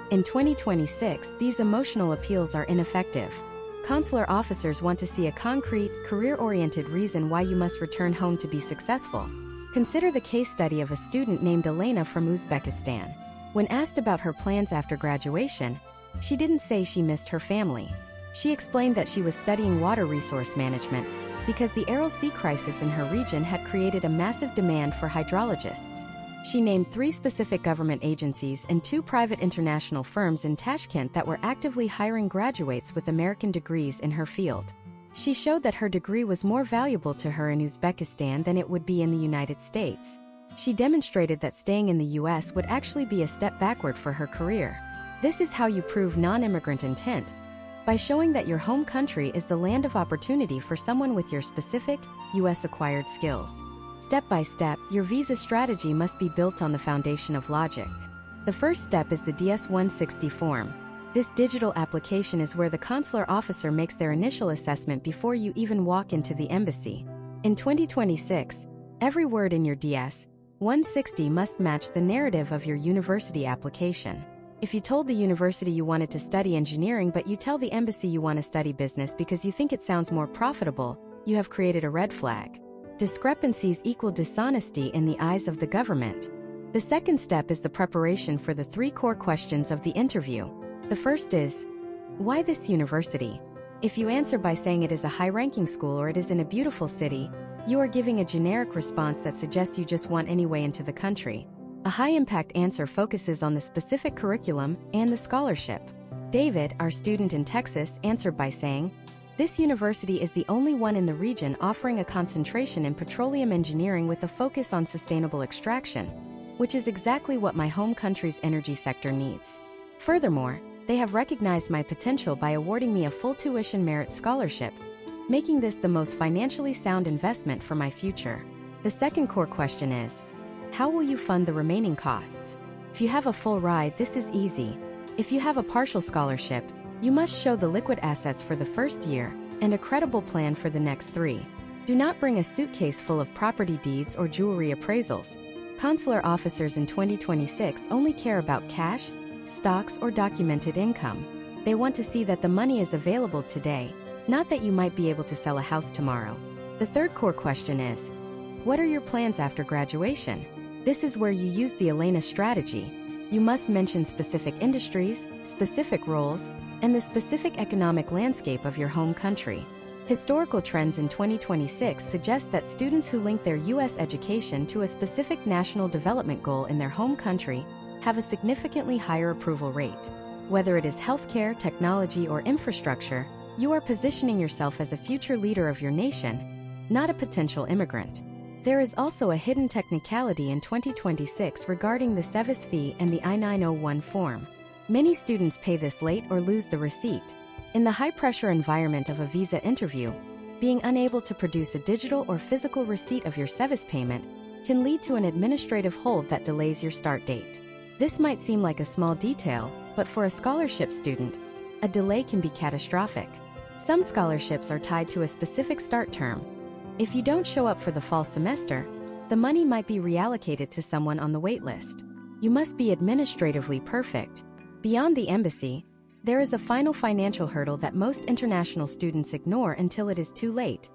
In 2026, these emotional appeals are ineffective. Consular officers want to see a concrete, career-oriented reason why you must return home to be successful. Consider the case study of a student named Elena from Uzbekistan. When asked about her plans after graduation, she didn't say she missed her family. She explained that she was studying water resource management because the Aral Sea crisis in her region had created a massive demand for hydrologists. She named 3 specific government agencies and 2 private international firms in Tashkent that were actively hiring graduates with American degrees in her field. She showed that her degree was more valuable to her in Uzbekistan than it would be in the United States. She demonstrated that staying in the US would actually be a step backward for her career. This is how you prove non-immigrant intent, by showing that your home country is the land of opportunity for someone with your specific, US-acquired skills. Step by step, your visa strategy must be built on the foundation of logic. The first step is the DS-160 form. This digital application is where the consular officer makes their initial assessment before you even walk into the embassy. In 2026, every word in your DS-160 must match the narrative of your university application. If you told the university you wanted to study engineering but you tell the embassy you want to study business because you think it sounds more profitable, you have created a red flag. Discrepancies equal dishonesty in the eyes of the government. The second step is the preparation for the 3 core questions of the interview. The first is, why this university? If you answer by saying it is a high-ranking school or it is in a beautiful city, you are giving a generic response that suggests you just want any way into the country. A high-impact answer focuses on the specific curriculum and the scholarship. David, our student in Texas, answered by saying, "This university is the only one in the region offering a concentration in petroleum engineering with a focus on sustainable extraction, which is exactly what my home country's energy sector needs." Furthermore, They have recognized my potential by awarding me a full tuition merit scholarship, making this the most financially sound investment for my future. The second core question is, how will you fund the remaining costs? If you have a full ride, this is easy. If you have a partial scholarship, you must show the liquid assets for the first year and a credible plan for the next 3. Do not bring a suitcase full of property deeds or jewelry appraisals. Consular officers in 2026 only care about cash, stocks, or documented income. They want to see that the money is available today, not that you might be able to sell a house tomorrow. The third core question is, what are your plans after graduation? This is where you use the Elena strategy. You must mention specific industries, specific roles, and the specific economic landscape of your home country. Historical trends in 2026 suggest that students who link their U.S. education to a specific national development goal in their home country have a significantly higher approval rate. Whether it is healthcare, technology, or infrastructure, you are positioning yourself as a future leader of your nation, not a potential immigrant. There is also a hidden technicality in 2026 regarding the SEVIS fee and the I-901 form. Many students pay this late or lose the receipt. In the high-pressure environment of a visa interview, being unable to produce a digital or physical receipt of your SEVIS payment can lead to an administrative hold that delays your start date. This might seem like a small detail, but for a scholarship student, a delay can be catastrophic. Some scholarships are tied to a specific start term. If you don't show up for the fall semester, the money might be reallocated to someone on the wait list. You must be administratively perfect. Beyond the embassy, there is a final financial hurdle that most international students ignore until it is too late: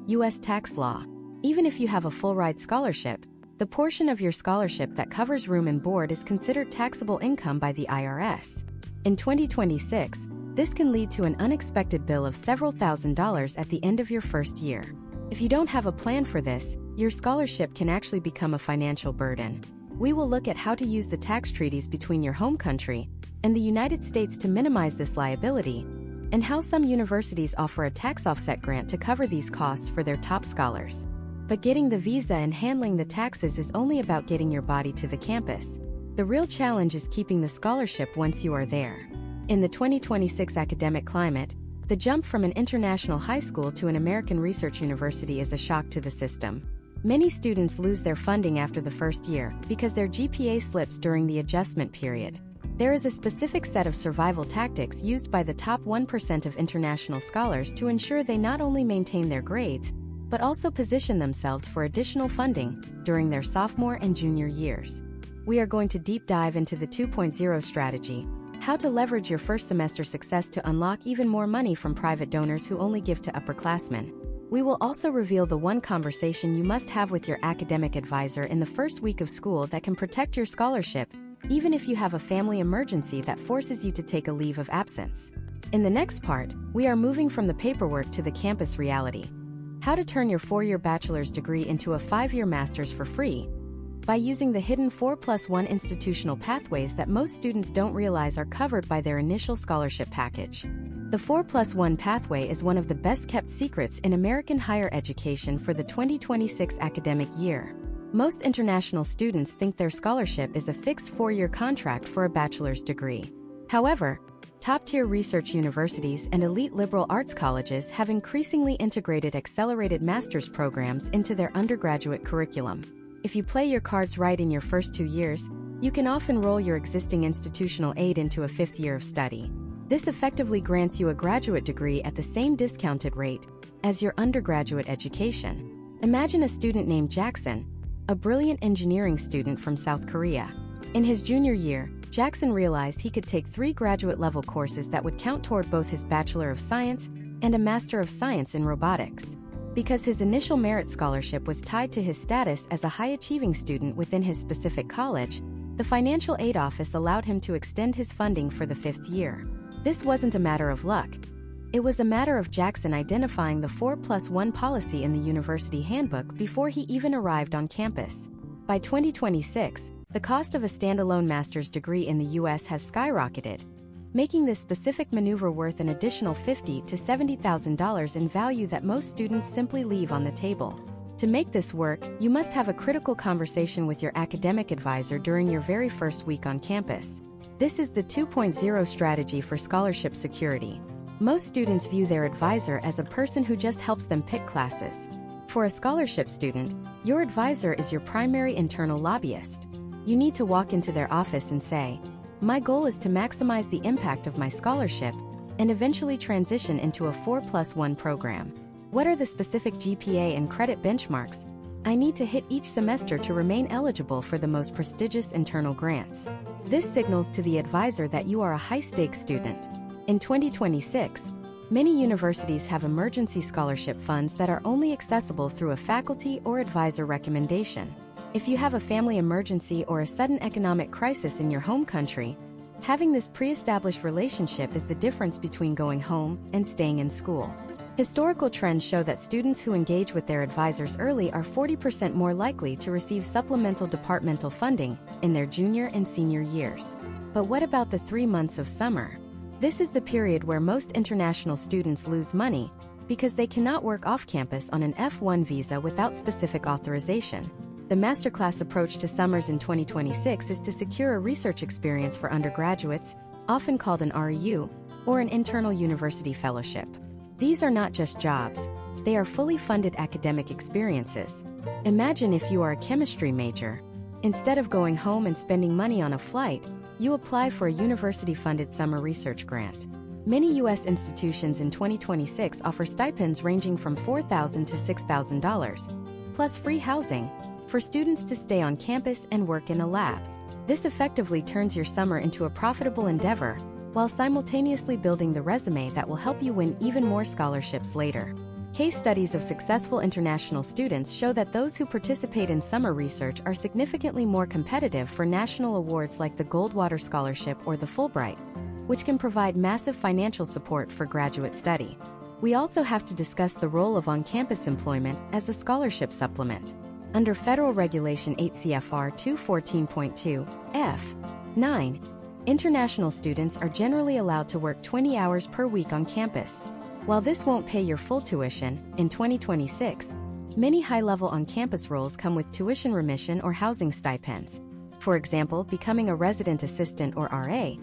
U.S. tax law. Even if you have a full-ride scholarship, the portion of your scholarship that covers room and board is considered taxable income by the IRS. In 2026, this can lead to an unexpected bill of several $1,000s at the end of your first year. If you don't have a plan for this, your scholarship can actually become a financial burden. We will look at how to use the tax treaties between your home country and the United States to minimize this liability, and how some universities offer a tax offset grant to cover these costs for their top scholars. But getting the visa and handling the taxes is only about getting your body to the campus. The real challenge is keeping the scholarship once you are there. In the 2026 academic climate, the jump from an international high school to an American research university is a shock to the system. Many students lose their funding after the first year because their GPA slips during the adjustment period. There is a specific set of survival tactics used by the top 1% of international scholars to ensure they not only maintain their grades, but also position themselves for additional funding during their sophomore and junior years. We are going to deep dive into the 2.0 strategy, how to leverage your first semester success to unlock even more money from private donors who only give to upperclassmen. We will also reveal the one conversation you must have with your academic advisor in the first week of school that can protect your scholarship, even if you have a family emergency that forces you to take a leave of absence. In the next part, we are moving from the paperwork to the campus reality. How to turn your 4-year bachelor's degree into a 5-year master's for free, by using the hidden 4+1 institutional pathways that most students don't realize are covered by their initial scholarship package. The 4+1 pathway is one of the best-kept secrets in American higher education for the 2026 academic year. Most international students think their scholarship is a fixed 4-year contract for a bachelor's degree. However, top-tier research universities and elite liberal arts colleges have increasingly integrated accelerated master's programs into their undergraduate curriculum. If you play your cards right in your first 2 years, you can often roll your existing institutional aid into a 5th year of study. This effectively grants you a graduate degree at the same discounted rate as your undergraduate education. Imagine a student named Jackson, a brilliant engineering student from South Korea. In his junior year, Jackson realized he could take 3 graduate-level courses that would count toward both his Bachelor of Science and a Master of Science in Robotics. Because his initial merit scholarship was tied to his status as a high-achieving student within his specific college, the financial aid office allowed him to extend his funding for the 5th year. This wasn't a matter of luck. It was a matter of Jackson identifying the 4+1 policy in the university handbook before he even arrived on campus. By 2026, the cost of a standalone master's degree in the U.S. has skyrocketed, making this specific maneuver worth an additional $50,000 to $70,000 in value that most students simply leave on the table. To make this work, you must have a critical conversation with your academic advisor during your very first week on campus. This is the 2.0 strategy for scholarship security. Most students view their advisor as a person who just helps them pick classes. For a scholarship student, your advisor is your primary internal lobbyist. You need to walk into their office and say, "My goal is to maximize the impact of my scholarship and eventually transition into a 4+1 program. What are the specific GPA and credit benchmarks I need to hit each semester to remain eligible for the most prestigious internal grants?" This signals to the advisor that you are a high-stakes student. In 2026, many universities have emergency scholarship funds that are only accessible through a faculty or advisor recommendation. If you have a family emergency or a sudden economic crisis in your home country, having this pre-established relationship is the difference between going home and staying in school. Historical trends show that students who engage with their advisors early are 40% more likely to receive supplemental departmental funding in their junior and senior years. But what about the 3 months of summer? This is the period where most international students lose money because they cannot work off-campus on an F1 visa without specific authorization. The masterclass approach to summers in 2026 is to secure a research experience for undergraduates, often called an REU, or an internal university fellowship. These are not just jobs, they are fully funded academic experiences. Imagine if you are a chemistry major. Instead of going home and spending money on a flight, you apply for a university-funded summer research grant. Many U.S. institutions in 2026 offer stipends ranging from $4,000 to $6,000, plus free housing, for students to stay on campus and work in a lab. This effectively turns your summer into a profitable endeavor, while simultaneously building the resume that will help you win even more scholarships later. Case studies of successful international students show that those who participate in summer research are significantly more competitive for national awards like the Goldwater Scholarship or the Fulbright, which can provide massive financial support for graduate study. We also have to discuss the role of on-campus employment as a scholarship supplement. Under Federal Regulation 8 CFR 214.2 F9, international students are generally allowed to work 20 hours per week on campus. While this won't pay your full tuition, in 2026, many high-level on-campus roles come with tuition remission or housing stipends. For example, becoming a resident assistant or RA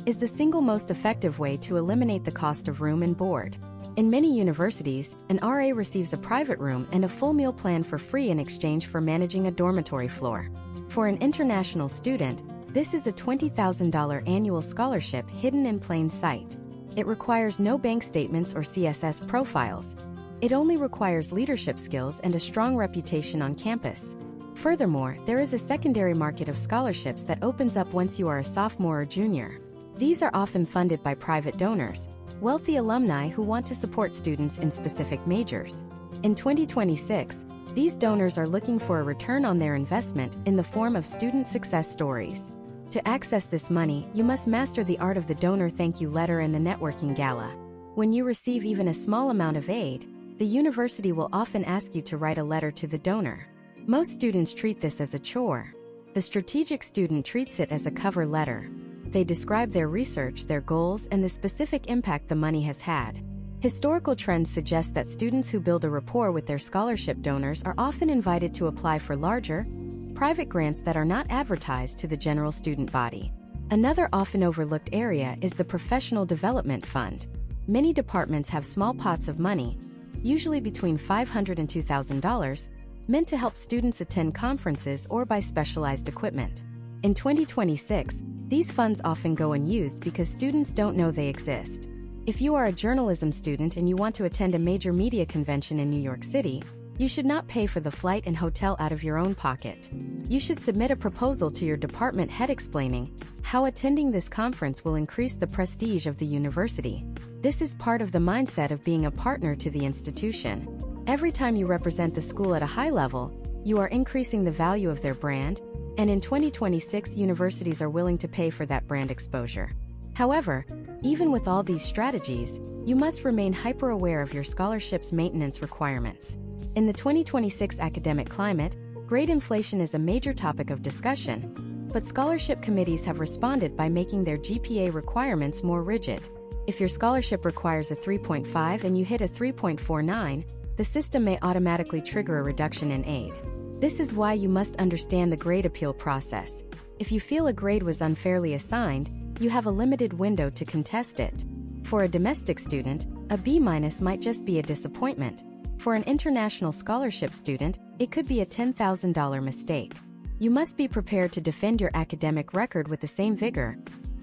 is the single most effective way to eliminate the cost of room and board. In many universities, an RA receives a private room and a full meal plan for free in exchange for managing a dormitory floor. For an international student, this is a $20,000 annual scholarship hidden in plain sight. It requires no bank statements or CSS profiles. It only requires leadership skills and a strong reputation on campus. Furthermore, there is a secondary market of scholarships that opens up once you are a sophomore or junior. These are often funded by private donors, wealthy alumni who want to support students in specific majors. In 2026, these donors are looking for a return on their investment in the form of student success stories. To access this money, you must master the art of the donor thank you letter and the networking gala. When you receive even a small amount of aid, the university will often ask you to write a letter to the donor. Most students treat this as a chore. The strategic student treats it as a cover letter. They describe their research, their goals, and the specific impact the money has had. Historical trends suggest that students who build a rapport with their scholarship donors are often invited to apply for larger, private grants that are not advertised to the general student body. Another often overlooked area is the Professional Development Fund. Many departments have small pots of money, usually between $500 and $2,000, meant to help students attend conferences or buy specialized equipment. In 2026, these funds often go unused because students don't know they exist. If you are a journalism student and you want to attend a major media convention in New York City, you should not pay for the flight and hotel out of your own pocket. You should submit a proposal to your department head explaining how attending this conference will increase the prestige of the university. This is part of the mindset of being a partner to the institution. Every time you represent the school at a high level, you are increasing the value of their brand, and in 2026 universities are willing to pay for that brand exposure. However, even with all these strategies, you must remain hyper-aware of your scholarship's maintenance requirements. In the 2026 academic climate, grade inflation is a major topic of discussion, but scholarship committees have responded by making their GPA requirements more rigid. If your scholarship requires a 3.5 and you hit a 3.49, the system may automatically trigger a reduction in aid. This is why you must understand the grade appeal process. If you feel a grade was unfairly assigned, You have a limited window to contest it. For a domestic student, a B- might just be a disappointment. For an international scholarship student, it could be a $10,000 mistake. You must be prepared to defend your academic record with the same vigor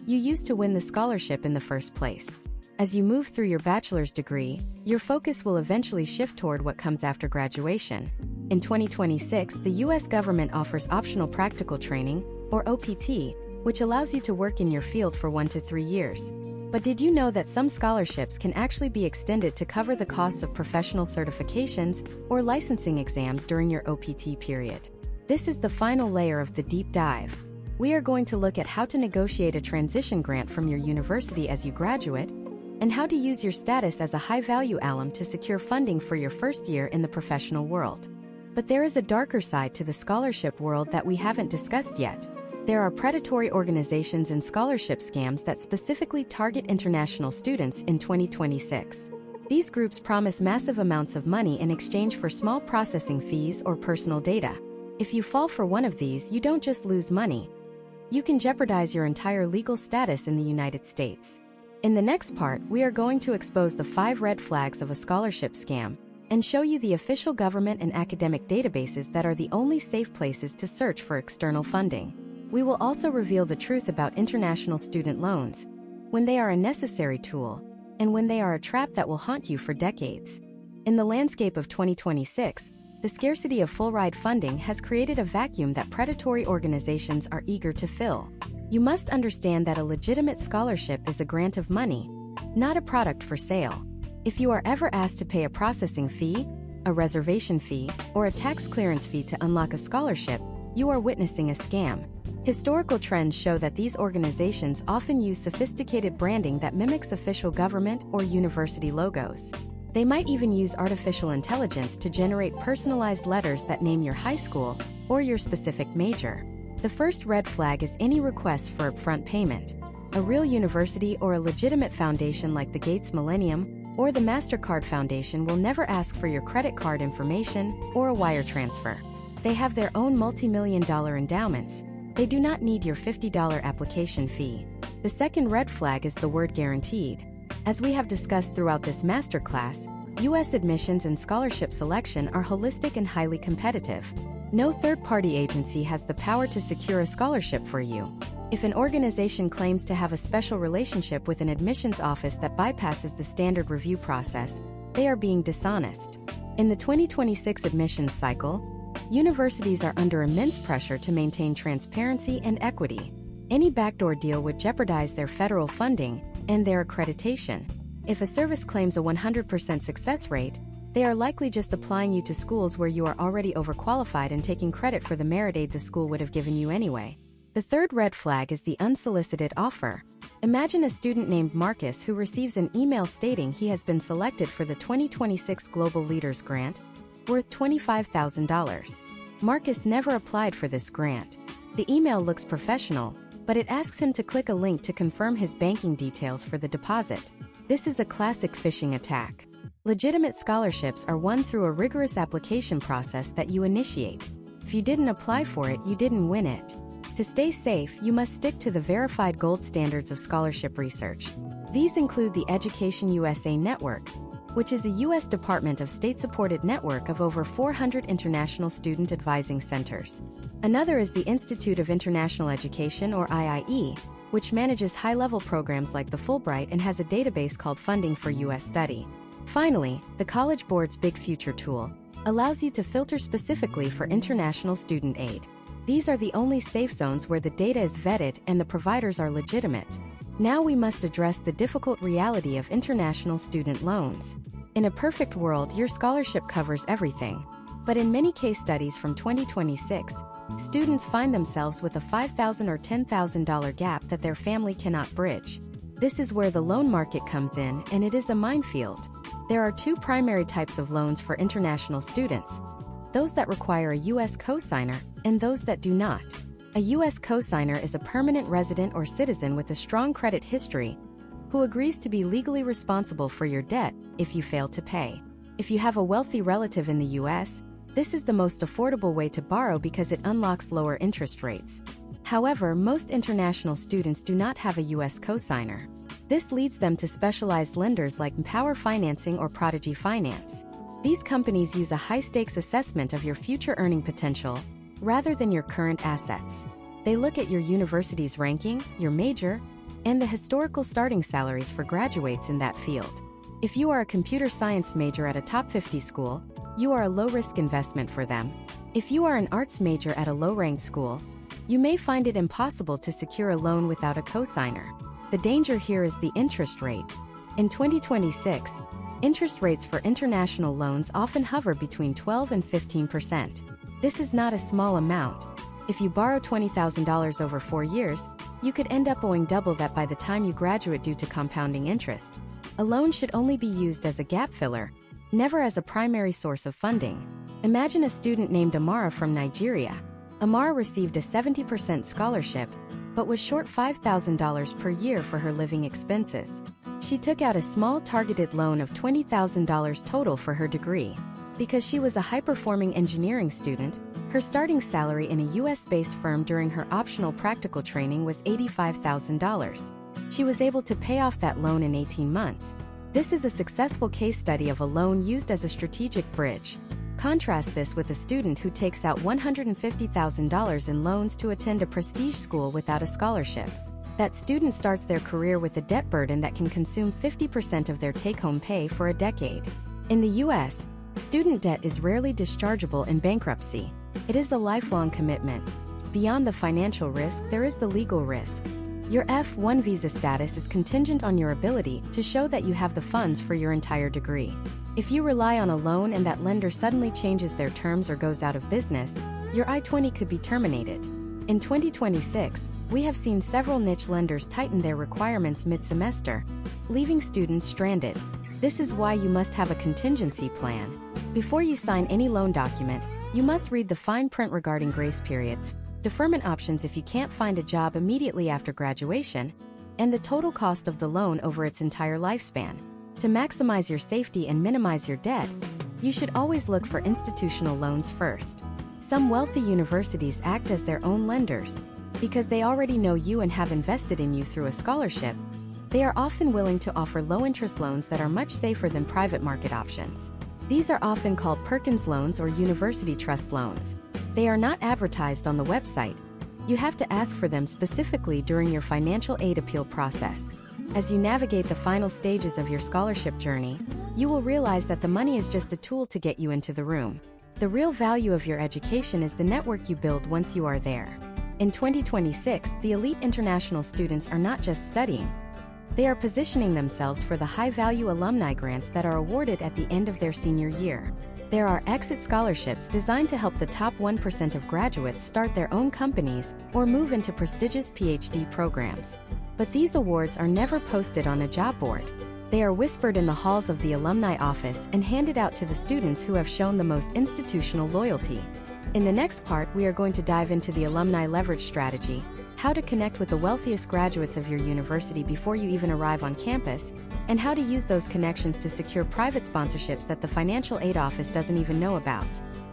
you used to win the scholarship in the first place. As you move through your bachelor's degree, your focus will eventually shift toward what comes after graduation. In 2026, the U.S. government offers optional practical training, or OPT, which allows you to work in your field for 1 to 3 years. But did you know that some scholarships can actually be extended to cover the costs of professional certifications or licensing exams during your OPT period? This is the final layer of the deep dive. We are going to look at how to negotiate a transition grant from your university as you graduate, and how to use your status as a high-value alum to secure funding for your first year in the professional world. But there is a darker side to the scholarship world that we haven't discussed yet. There are predatory organizations and scholarship scams that specifically target international students in 2026. These groups promise massive amounts of money in exchange for small processing fees or personal data. If you fall for one of these, you don't just lose money. You can jeopardize your entire legal status in the United States. In the next part, we are going to expose the 5 red flags of a scholarship scam and show you the official government and academic databases that are the only safe places to search for external funding. We will also reveal the truth about international student loans, when they are a necessary tool, and when they are a trap that will haunt you for decades. In the landscape of 2026, the scarcity of full-ride funding has created a vacuum that predatory organizations are eager to fill. You must understand that a legitimate scholarship is a grant of money, not a product for sale. If you are ever asked to pay a processing fee, a reservation fee, or a tax clearance fee to unlock a scholarship, you are witnessing a scam. Historical trends show that these organizations often use sophisticated branding that mimics official government or university logos. They might even use artificial intelligence to generate personalized letters that name your high school or your specific major. The first red flag is any request for upfront payment. A real university or a legitimate foundation like the Gates Millennium or the MasterCard Foundation will never ask for your credit card information or a wire transfer. They have their own multi-million-dollar endowments. They do not need your $50 application fee. The second red flag is the word guaranteed. As we have discussed throughout this masterclass, U.S. admissions and scholarship selection are holistic and highly competitive. No third-party agency has the power to secure a scholarship for you. If an organization claims to have a special relationship with an admissions office that bypasses the standard review process, they are being dishonest. In the 2026 admissions cycle, universities are under immense pressure to maintain transparency and equity. Any backdoor deal would jeopardize their federal funding and their accreditation. If a service claims a 100% success rate, they are likely just applying you to schools where you are already overqualified and taking credit for the merit aid the school would have given you anyway. The third red flag is the unsolicited offer. Imagine a student named Marcus who receives an email stating he has been selected for the 2026 Global Leaders Grant, worth $25,000. Marcus never applied for this grant. The email looks professional, but it asks him to click a link to confirm his banking details for the deposit. This is a classic phishing attack. Legitimate scholarships are won through a rigorous application process that you initiate. If you didn't apply for it, you didn't win it. To stay safe, you must stick to the verified gold standards of scholarship research. These include the Education USA Network, which is a U.S. Department of State-supported network of over 400 international student advising centers. Another is the Institute of International Education, or IIE, which manages high-level programs like the Fulbright and has a database called Funding for U.S. Study. Finally, the College Board's Big Future tool allows you to filter specifically for international student aid. These are the only safe zones where the data is vetted and the providers are legitimate. Now we must address the difficult reality of international student loans. In a perfect world, your scholarship covers everything. But in many case studies from 2026, students find themselves with a $5,000 or $10,000 gap that their family cannot bridge. This is where the loan market comes in, and it is a minefield. There are 2 primary types of loans for international students: those that require a U.S. cosigner and those that do not. A U.S. cosigner is a permanent resident or citizen with a strong credit history who agrees to be legally responsible for your debt if you fail to pay. If you have a wealthy relative in the U.S., this is the most affordable way to borrow because it unlocks lower interest rates. However, most international students do not have a U.S. cosigner. This leads them to specialized lenders like Empower Financing or Prodigy Finance. These companies use a high-stakes assessment of your future earning potential rather than your current assets. They look at your university's ranking, your major, and the historical starting salaries for graduates in that field. If you are a computer science major at a top 50 school, you are a low-risk investment for them. If you are an arts major at a low-ranked school, you may find it impossible to secure a loan without a cosigner. The danger here is the interest rate. In 2026, interest rates for international loans often hover between 12 and 15%. This is not a small amount. If you borrow $20,000 over 4 years, you could end up owing double that by the time you graduate due to compounding interest. A loan should only be used as a gap filler, never as a primary source of funding. Imagine a student named Amara from Nigeria. Amara received a 70% scholarship, but was short $5,000 per year for her living expenses. She took out a small targeted loan of $20,000 total for her degree. Because she was a high-performing engineering student, her starting salary in a US-based firm during her optional practical training was $85,000. She was able to pay off that loan in 18 months. This is a successful case study of a loan used as a strategic bridge. Contrast this with a student who takes out $150,000 in loans to attend a prestige school without a scholarship. That student starts their career with a debt burden that can consume 50% of their take-home pay for a decade. In the US, student debt is rarely dischargeable in bankruptcy. It is a lifelong commitment. Beyond the financial risk, there is the legal risk. Your F-1 visa status is contingent on your ability to show that you have the funds for your entire degree. If you rely on a loan and that lender suddenly changes their terms or goes out of business, your I-20 could be terminated. In 2026, we have seen several niche lenders tighten their requirements mid-semester, leaving students stranded. This is why you must have a contingency plan. Before you sign any loan document, you must read the fine print regarding grace periods, deferment options if you can't find a job immediately after graduation, and the total cost of the loan over its entire lifespan. To maximize your safety and minimize your debt, you should always look for institutional loans first. Some wealthy universities act as their own lenders. Because they already know you and have invested in you through a scholarship, they are often willing to offer low-interest loans that are much safer than private market options. These are often called Perkins loans or university trust loans. They are not advertised on the website. You have to ask for them specifically during your financial aid appeal process. As you navigate the final stages of your scholarship journey, you will realize that the money is just a tool to get you into the room. The real value of your education is the network you build once you are there. In 2026, the elite international students are not just studying. They are positioning themselves for the high-value alumni grants that are awarded at the end of their senior year. There are exit scholarships designed to help the top 1% of graduates start their own companies or move into prestigious PhD programs. But these awards are never posted on a job board. They are whispered in the halls of the alumni office and handed out to the students who have shown the most institutional loyalty. In the next part, we are going to dive into the alumni leverage strategy, how to connect with the wealthiest graduates of your university before you even arrive on campus, and how to use those connections to secure private sponsorships that the financial aid office doesn't even know about.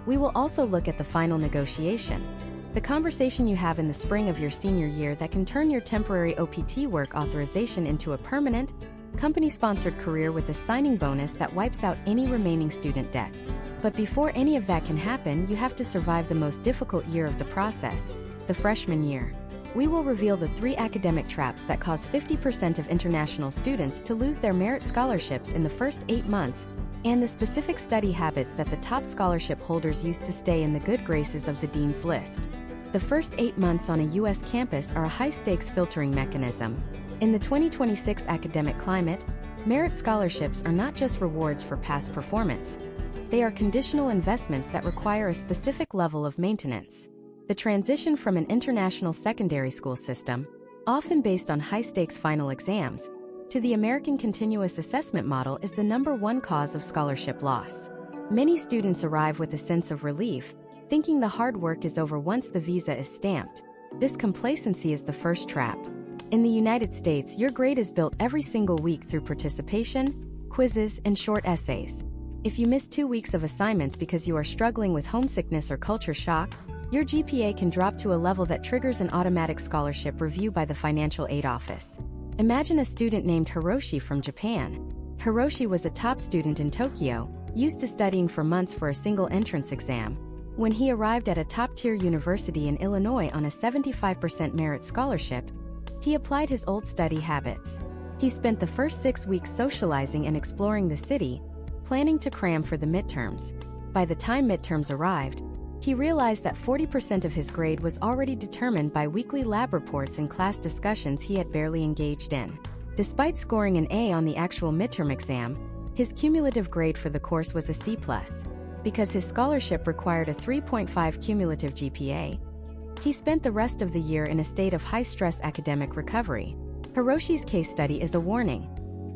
We will also look at the final negotiation, the conversation you have in the spring of your senior year that can turn your temporary OPT work authorization into a permanent, company-sponsored career with a signing bonus that wipes out any remaining student debt. But before any of that can happen, you have to survive the most difficult year of the process, the freshman year. We will reveal the 3 academic traps that cause 50% of international students to lose their merit scholarships in the first 8 months, and the specific study habits that the top scholarship holders use to stay in the good graces of the dean's list. The first 8 months on a U.S. campus are a high-stakes filtering mechanism. In the 2026 academic climate, merit scholarships are not just rewards for past performance. They are conditional investments that require a specific level of maintenance. The transition from an international secondary school system, often based on high-stakes final exams, to the American continuous assessment model is the #1 cause of scholarship loss. Many students arrive with a sense of relief, thinking the hard work is over once the visa is stamped. This complacency is the first trap. In the United States, your grade is built every single week through participation, quizzes, and short essays. If you miss 2 weeks of assignments because you are struggling with homesickness or culture shock, Your GPA can drop to a level that triggers an automatic scholarship review by the Financial Aid Office. Imagine a student named Hiroshi from Japan. Hiroshi was a top student in Tokyo, used to studying for months for a single entrance exam. When he arrived at a top-tier university in Illinois on a 75% merit scholarship, he applied his old study habits. He spent the first 6 weeks socializing and exploring the city, planning to cram for the midterms. By the time midterms arrived, he realized that 40% of his grade was already determined by weekly lab reports and class discussions he had barely engaged in. Despite scoring an A on the actual midterm exam, his cumulative grade for the course was a C+. Because his scholarship required a 3.5 cumulative GPA, he spent the rest of the year in a state of high-stress academic recovery. Hiroshi's case study is a warning.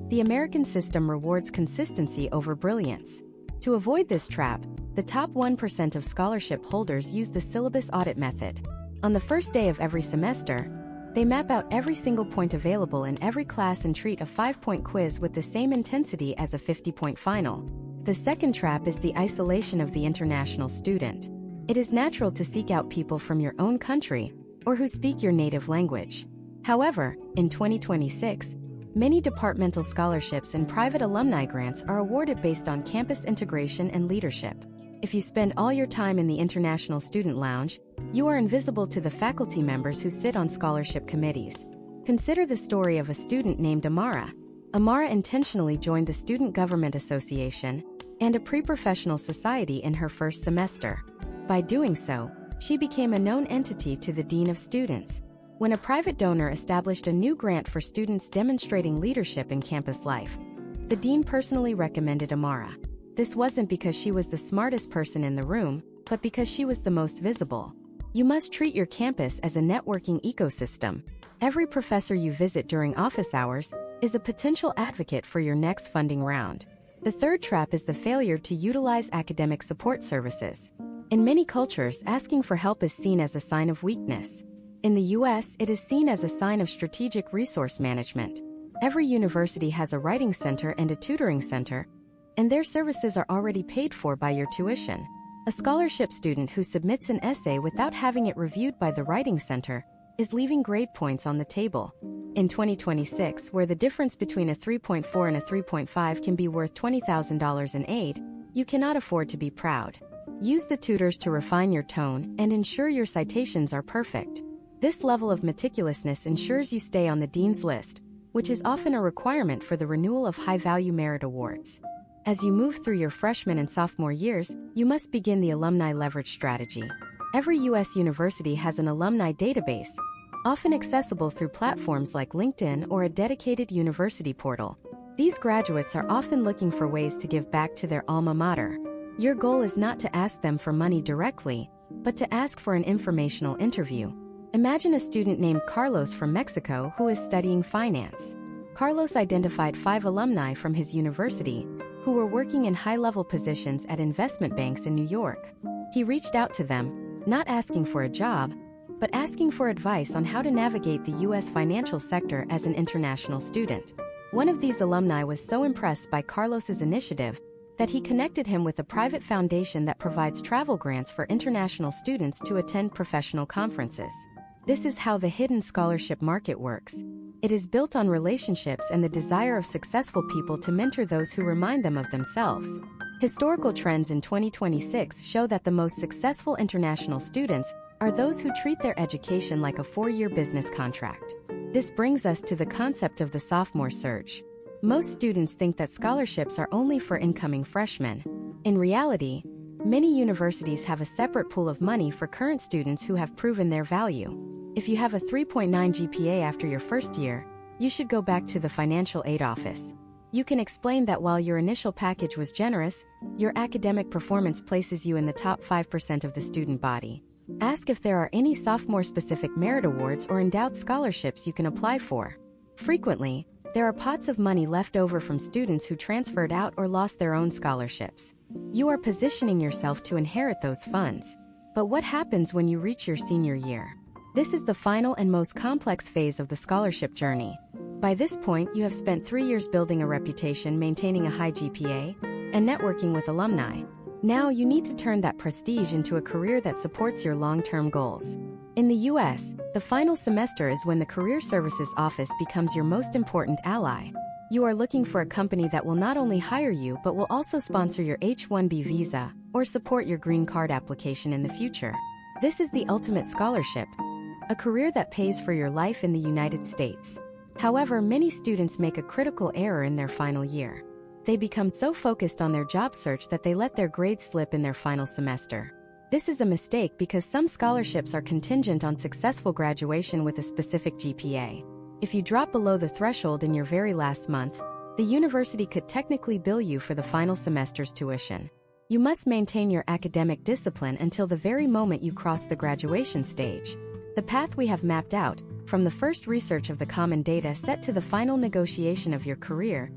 The American system rewards consistency over brilliance. To avoid this trap, the top 1% of scholarship holders use the syllabus audit method. On the first day of every semester, they map out every single point available in every class and treat a 5-point quiz with the same intensity as a 50-point final. The second trap is the isolation of the international student. It is natural to seek out people from your own country or who speak your native language. However, in 2026, many departmental scholarships and private alumni grants are awarded based on campus integration and leadership. If you spend all your time in the International Student Lounge, you are invisible to the faculty members who sit on scholarship committees. Consider the story of a student named Amara. Amara intentionally joined the Student Government Association and a pre-professional society in her first semester. By doing so, she became a known entity to the Dean of Students. When a private donor established a new grant for students demonstrating leadership in campus life, the dean personally recommended Amara. This wasn't because she was the smartest person in the room, but because she was the most visible. You must treat your campus as a networking ecosystem. Every professor you visit during office hours is a potential advocate for your next funding round. The third trap is the failure to utilize academic support services. In many cultures, asking for help is seen as a sign of weakness. In the US, it is seen as a sign of strategic resource management. Every university has a writing center and a tutoring center, and their services are already paid for by your tuition. A scholarship student who submits an essay without having it reviewed by the writing center is leaving grade points on the table. In 2026, where the difference between a 3.4 and a 3.5 can be worth $20,000 in aid, you cannot afford to be proud. Use the tutors to refine your tone and ensure your citations are perfect. This level of meticulousness ensures you stay on the dean's list, which is often a requirement for the renewal of high-value merit awards. As you move through your freshman and sophomore years, you must begin the alumni leverage strategy. Every U.S. university has an alumni database, often accessible through platforms like LinkedIn or a dedicated university portal. These graduates are often looking for ways to give back to their alma mater. Your goal is not to ask them for money directly, but to ask for an informational interview. Imagine a student named Carlos from Mexico who is studying finance. Carlos identified 5 alumni from his university who were working in high-level positions at investment banks in New York. He reached out to them, not asking for a job, but asking for advice on how to navigate the U.S. financial sector as an international student. One of these alumni was so impressed by Carlos's initiative that he connected him with a private foundation that provides travel grants for international students to attend professional conferences. This is how the hidden scholarship market works. It is built on relationships and the desire of successful people to mentor those who remind them of themselves. Historical trends in 2026 show that the most successful international students are those who treat their education like a 4-year business contract. This brings us to the concept of the sophomore surge. Most students think that scholarships are only for incoming freshmen. In reality, many universities have a separate pool of money for current students who have proven their value. If you have a 3.9 GPA after your first year, you should go back to the financial aid office. You can explain that while your initial package was generous, your academic performance places you in the top 5% of the student body. Ask if there are any sophomore-specific merit awards or endowed scholarships you can apply for. Frequently, there are pots of money left over from students who transferred out or lost their own scholarships. You are positioning yourself to inherit those funds. But what happens when you reach your senior year? This is the final and most complex phase of the scholarship journey. By this point, you have spent 3 years building a reputation, maintaining a high GPA, and networking with alumni. Now you need to turn that prestige into a career that supports your long-term goals. In the US, the final semester is when the Career Services Office becomes your most important ally. You are looking for a company that will not only hire you but will also sponsor your H-1B visa or support your green card application in the future. This is the ultimate scholarship, a career that pays for your life in the United States. However, many students make a critical error in their final year. They become so focused on their job search that they let their grades slip in their final semester. This is a mistake because some scholarships are contingent on successful graduation with a specific GPA. If you drop below the threshold in your very last month, the university could technically bill you for the final semester's tuition. You must maintain your academic discipline until the very moment you cross the graduation stage. The path we have mapped out, from the first research of the common data set to the final negotiation of your career,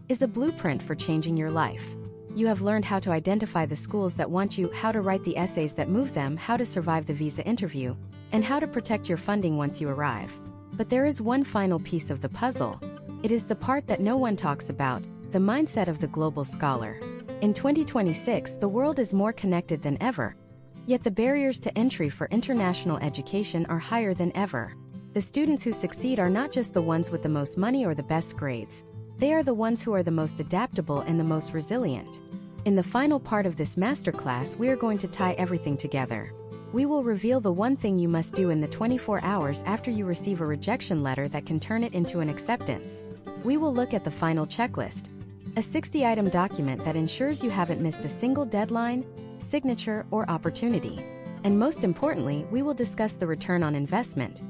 is a blueprint for changing your life. You have learned how to identify the schools that want you, how to write the essays that move them, how to survive the visa interview, and how to protect your funding once you arrive. But there is one final piece of the puzzle. It is the part that no one talks about, the mindset of the global scholar. In 2026, the world is more connected than ever. Yet the barriers to entry for international education are higher than ever. The students who succeed are not just the ones with the most money or the best grades. They are the ones who are the most adaptable and the most resilient. In the final part of this masterclass, we are going to tie everything together. We will reveal the one thing you must do in the 24 hours after you receive a rejection letter that can turn it into an acceptance. We will look at the final checklist, a 60-item document that ensures you haven't missed a single deadline, signature, or opportunity. And most importantly, we will discuss the return on investment,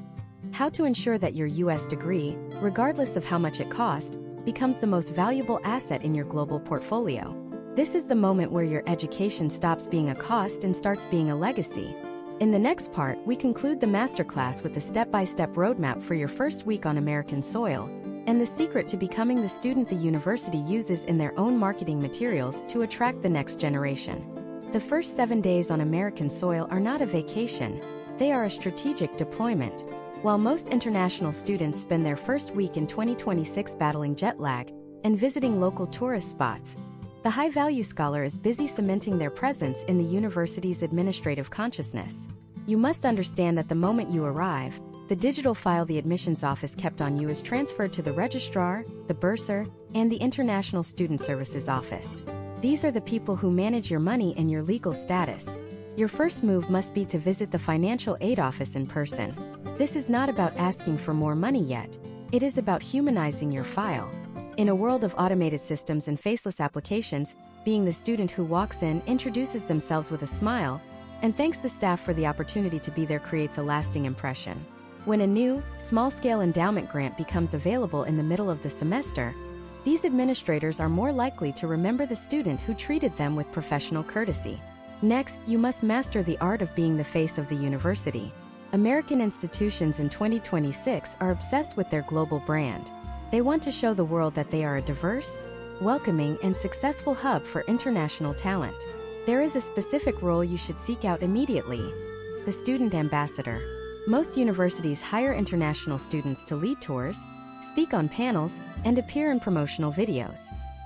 how to ensure that your US degree, regardless of how much it cost, becomes the most valuable asset in your global portfolio. This is the moment where your education stops being a cost and starts being a legacy. In the next part, we conclude the masterclass with the step-by-step roadmap for your first week on American soil, and the secret to becoming the student the university uses in their own marketing materials to attract the next generation. The first 7 days on American soil are not a vacation, they are a strategic deployment. While most international students spend their first week in 2026 battling jet lag and visiting local tourist spots, the high-value scholar is busy cementing their presence in the university's administrative consciousness. You must understand that the moment you arrive, the digital file the admissions office kept on you is transferred to the registrar, the bursar, and the International Student Services Office. These are the people who manage your money and your legal status. Your first move must be to visit the financial aid office in person. This is not about asking for more money yet. It is about humanizing your file. In a world of automated systems and faceless applications, being the student who walks in, introduces themselves with a smile, and thanks the staff for the opportunity to be there creates a lasting impression. When a new, small-scale endowment grant becomes available in the middle of the semester, these administrators are more likely to remember the student who treated them with professional courtesy. Next, you must master the art of being the face of the university. American institutions in 2026 are obsessed with their global brand. They want to show the world that they are a diverse, welcoming, and successful hub for international talent. There is a specific role you should seek out immediately: the student ambassador. Most universities hire international students to lead tours, speak on panels, and appear in promotional videos.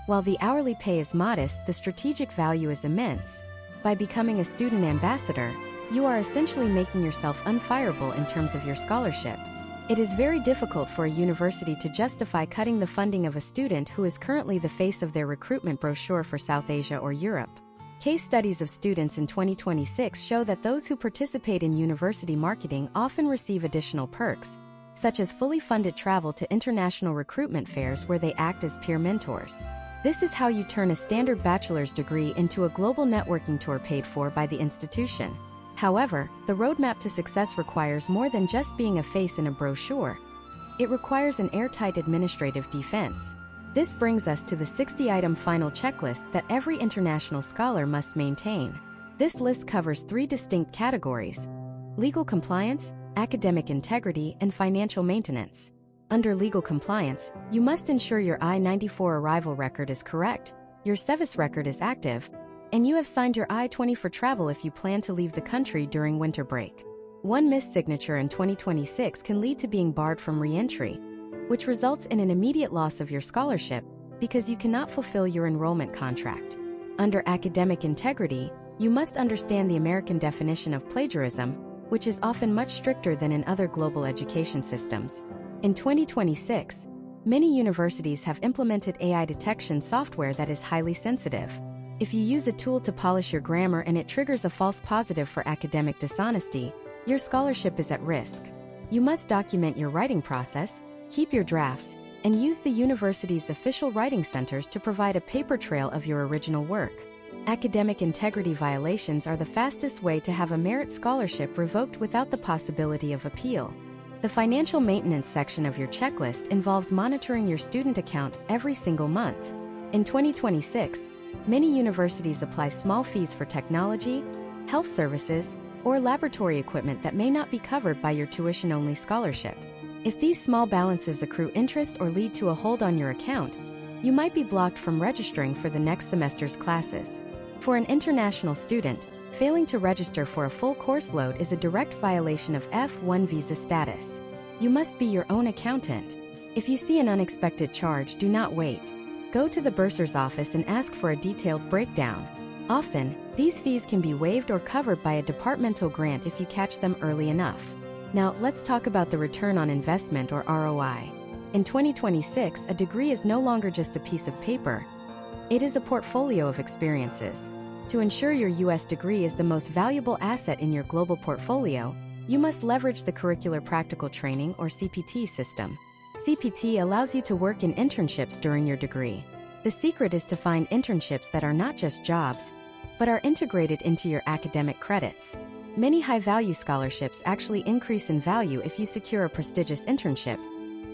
While the hourly pay is modest, the strategic value is immense. By becoming a student ambassador, you are essentially making yourself unfireable in terms of your scholarship. It is very difficult for a university to justify cutting the funding of a student who is currently the face of their recruitment brochure for South Asia or Europe. Case studies of students in 2026 show that those who participate in university marketing often receive additional perks, such as fully funded travel to international recruitment fairs where they act as peer mentors. This is how you turn a standard bachelor's degree into a global networking tour paid for by the institution. However, the roadmap to success requires more than just being a face in a brochure. It requires an airtight administrative defense. This brings us to the 60-item final checklist that every international scholar must maintain. This list covers 3 distinct categories: legal compliance, academic integrity, and financial maintenance. Under legal compliance, you must ensure your I-94 arrival record is correct, your SEVIS record is active, and you have signed your I-20 for travel if you plan to leave the country during winter break. One missed signature in 2026 can lead to being barred from re-entry, which results in an immediate loss of your scholarship because you cannot fulfill your enrollment contract. Under academic integrity, you must understand the American definition of plagiarism, which is often much stricter than in other global education systems. In 2026, many universities have implemented AI detection software that is highly sensitive. If you use a tool to polish your grammar and it triggers a false positive for academic dishonesty, your scholarship is at risk. You must document your writing process, keep your drafts, and use the university's official writing centers to provide a paper trail of your original work. Academic integrity violations are the fastest way to have a merit scholarship revoked without the possibility of appeal. The financial maintenance section of your checklist involves monitoring your student account every single month. In 2026, many universities apply small fees for technology, health services, or laboratory equipment that may not be covered by your tuition-only scholarship. If these small balances accrue interest or lead to a hold on your account, you might be blocked from registering for the next semester's classes. For an international student, failing to register for a full course load is a direct violation of F1 visa status. You must be your own accountant. If you see an unexpected charge, do not wait. Go to the bursar's office and ask for a detailed breakdown. Often, these fees can be waived or covered by a departmental grant if you catch them early enough. Now, let's talk about the return on investment or ROI. In 2026, a degree is no longer just a piece of paper. It is a portfolio of experiences. To ensure your U.S. degree is the most valuable asset in your global portfolio, you must leverage the Curricular Practical Training or CPT system. CPT allows you to work in internships during your degree. The secret is to find internships that are not just jobs, but are integrated into your academic credits. Many high-value scholarships actually increase in value if you secure a prestigious internship,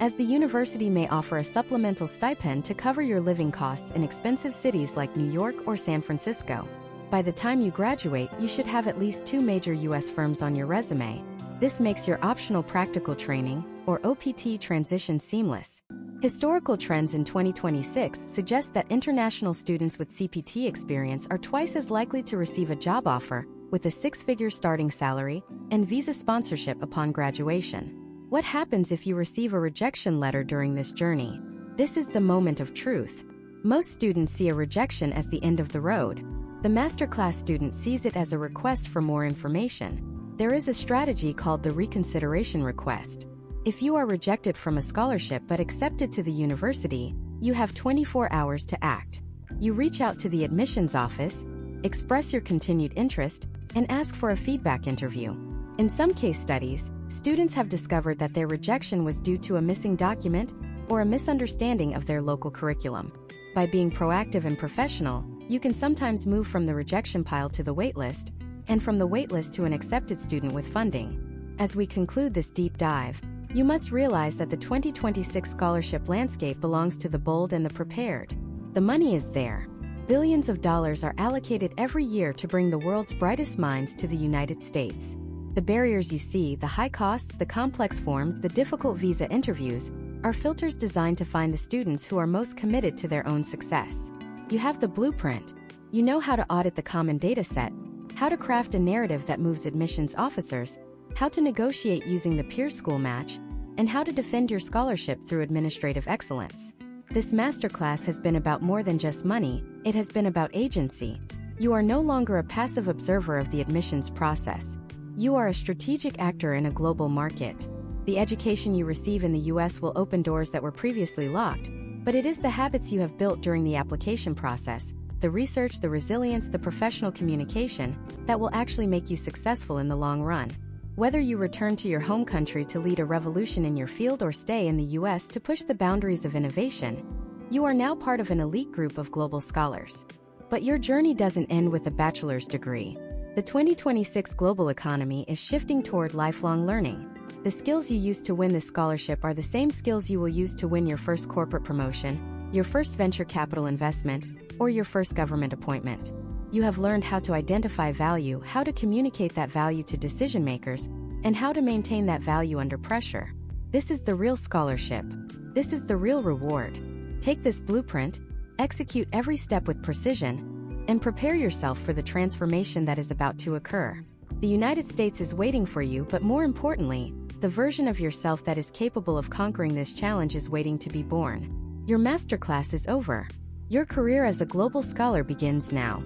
as the university may offer a supplemental stipend to cover your living costs in expensive cities like New York or San Francisco. By the time you graduate, you should have at least 2 major U.S. firms on your resume. This makes your optional practical training, or OPT, transition seamless. Historical trends in 2026 suggest that international students with CPT experience are twice as likely to receive a job offer, with a 6-figure starting salary and visa sponsorship upon graduation. What happens if you receive a rejection letter during this journey? This is the moment of truth. Most students see a rejection as the end of the road. The masterclass student sees it as a request for more information. There is a strategy called the reconsideration request. If you are rejected from a scholarship but accepted to the university, you have 24 hours to act. You reach out to the admissions office, express your continued interest, and ask for a feedback interview. In some case studies, students have discovered that their rejection was due to a missing document or a misunderstanding of their local curriculum. By being proactive and professional, you can sometimes move from the rejection pile to the waitlist, and from the waitlist to an accepted student with funding. As we conclude this deep dive, you must realize that the 2026 scholarship landscape belongs to the bold and the prepared. The money is there. Billions of dollars are allocated every year to bring the world's brightest minds to the United States. The barriers you see, the high costs, the complex forms, the difficult visa interviews, are filters designed to find the students who are most committed to their own success. You have the blueprint. You know how to audit the common data set, how to craft a narrative that moves admissions officers, how to negotiate using the peer school match, and how to defend your scholarship through administrative excellence. This masterclass has been about more than just money, it has been about agency. You are no longer a passive observer of the admissions process. You are a strategic actor in a global market. The education you receive in the U.S. will open doors that were previously locked, but it is the habits you have built during the application process, the research, the resilience, the professional communication, that will actually make you successful in the long run. Whether you return to your home country to lead a revolution in your field or stay in the U.S. to push the boundaries of innovation, you are now part of an elite group of global scholars. But your journey doesn't end with a bachelor's degree. The 2026 global economy is shifting toward lifelong learning. The skills you used to win this scholarship are the same skills you will use to win your first corporate promotion, your first venture capital investment, or your first government appointment. You have learned how to identify value, how to communicate that value to decision makers, and how to maintain that value under pressure. This is the real scholarship. This is the real reward. Take this blueprint, execute every step with precision, and prepare yourself for the transformation that is about to occur. The United States is waiting for you, but more importantly, the version of yourself that is capable of conquering this challenge is waiting to be born. Your masterclass is over. Your career as a global scholar begins now.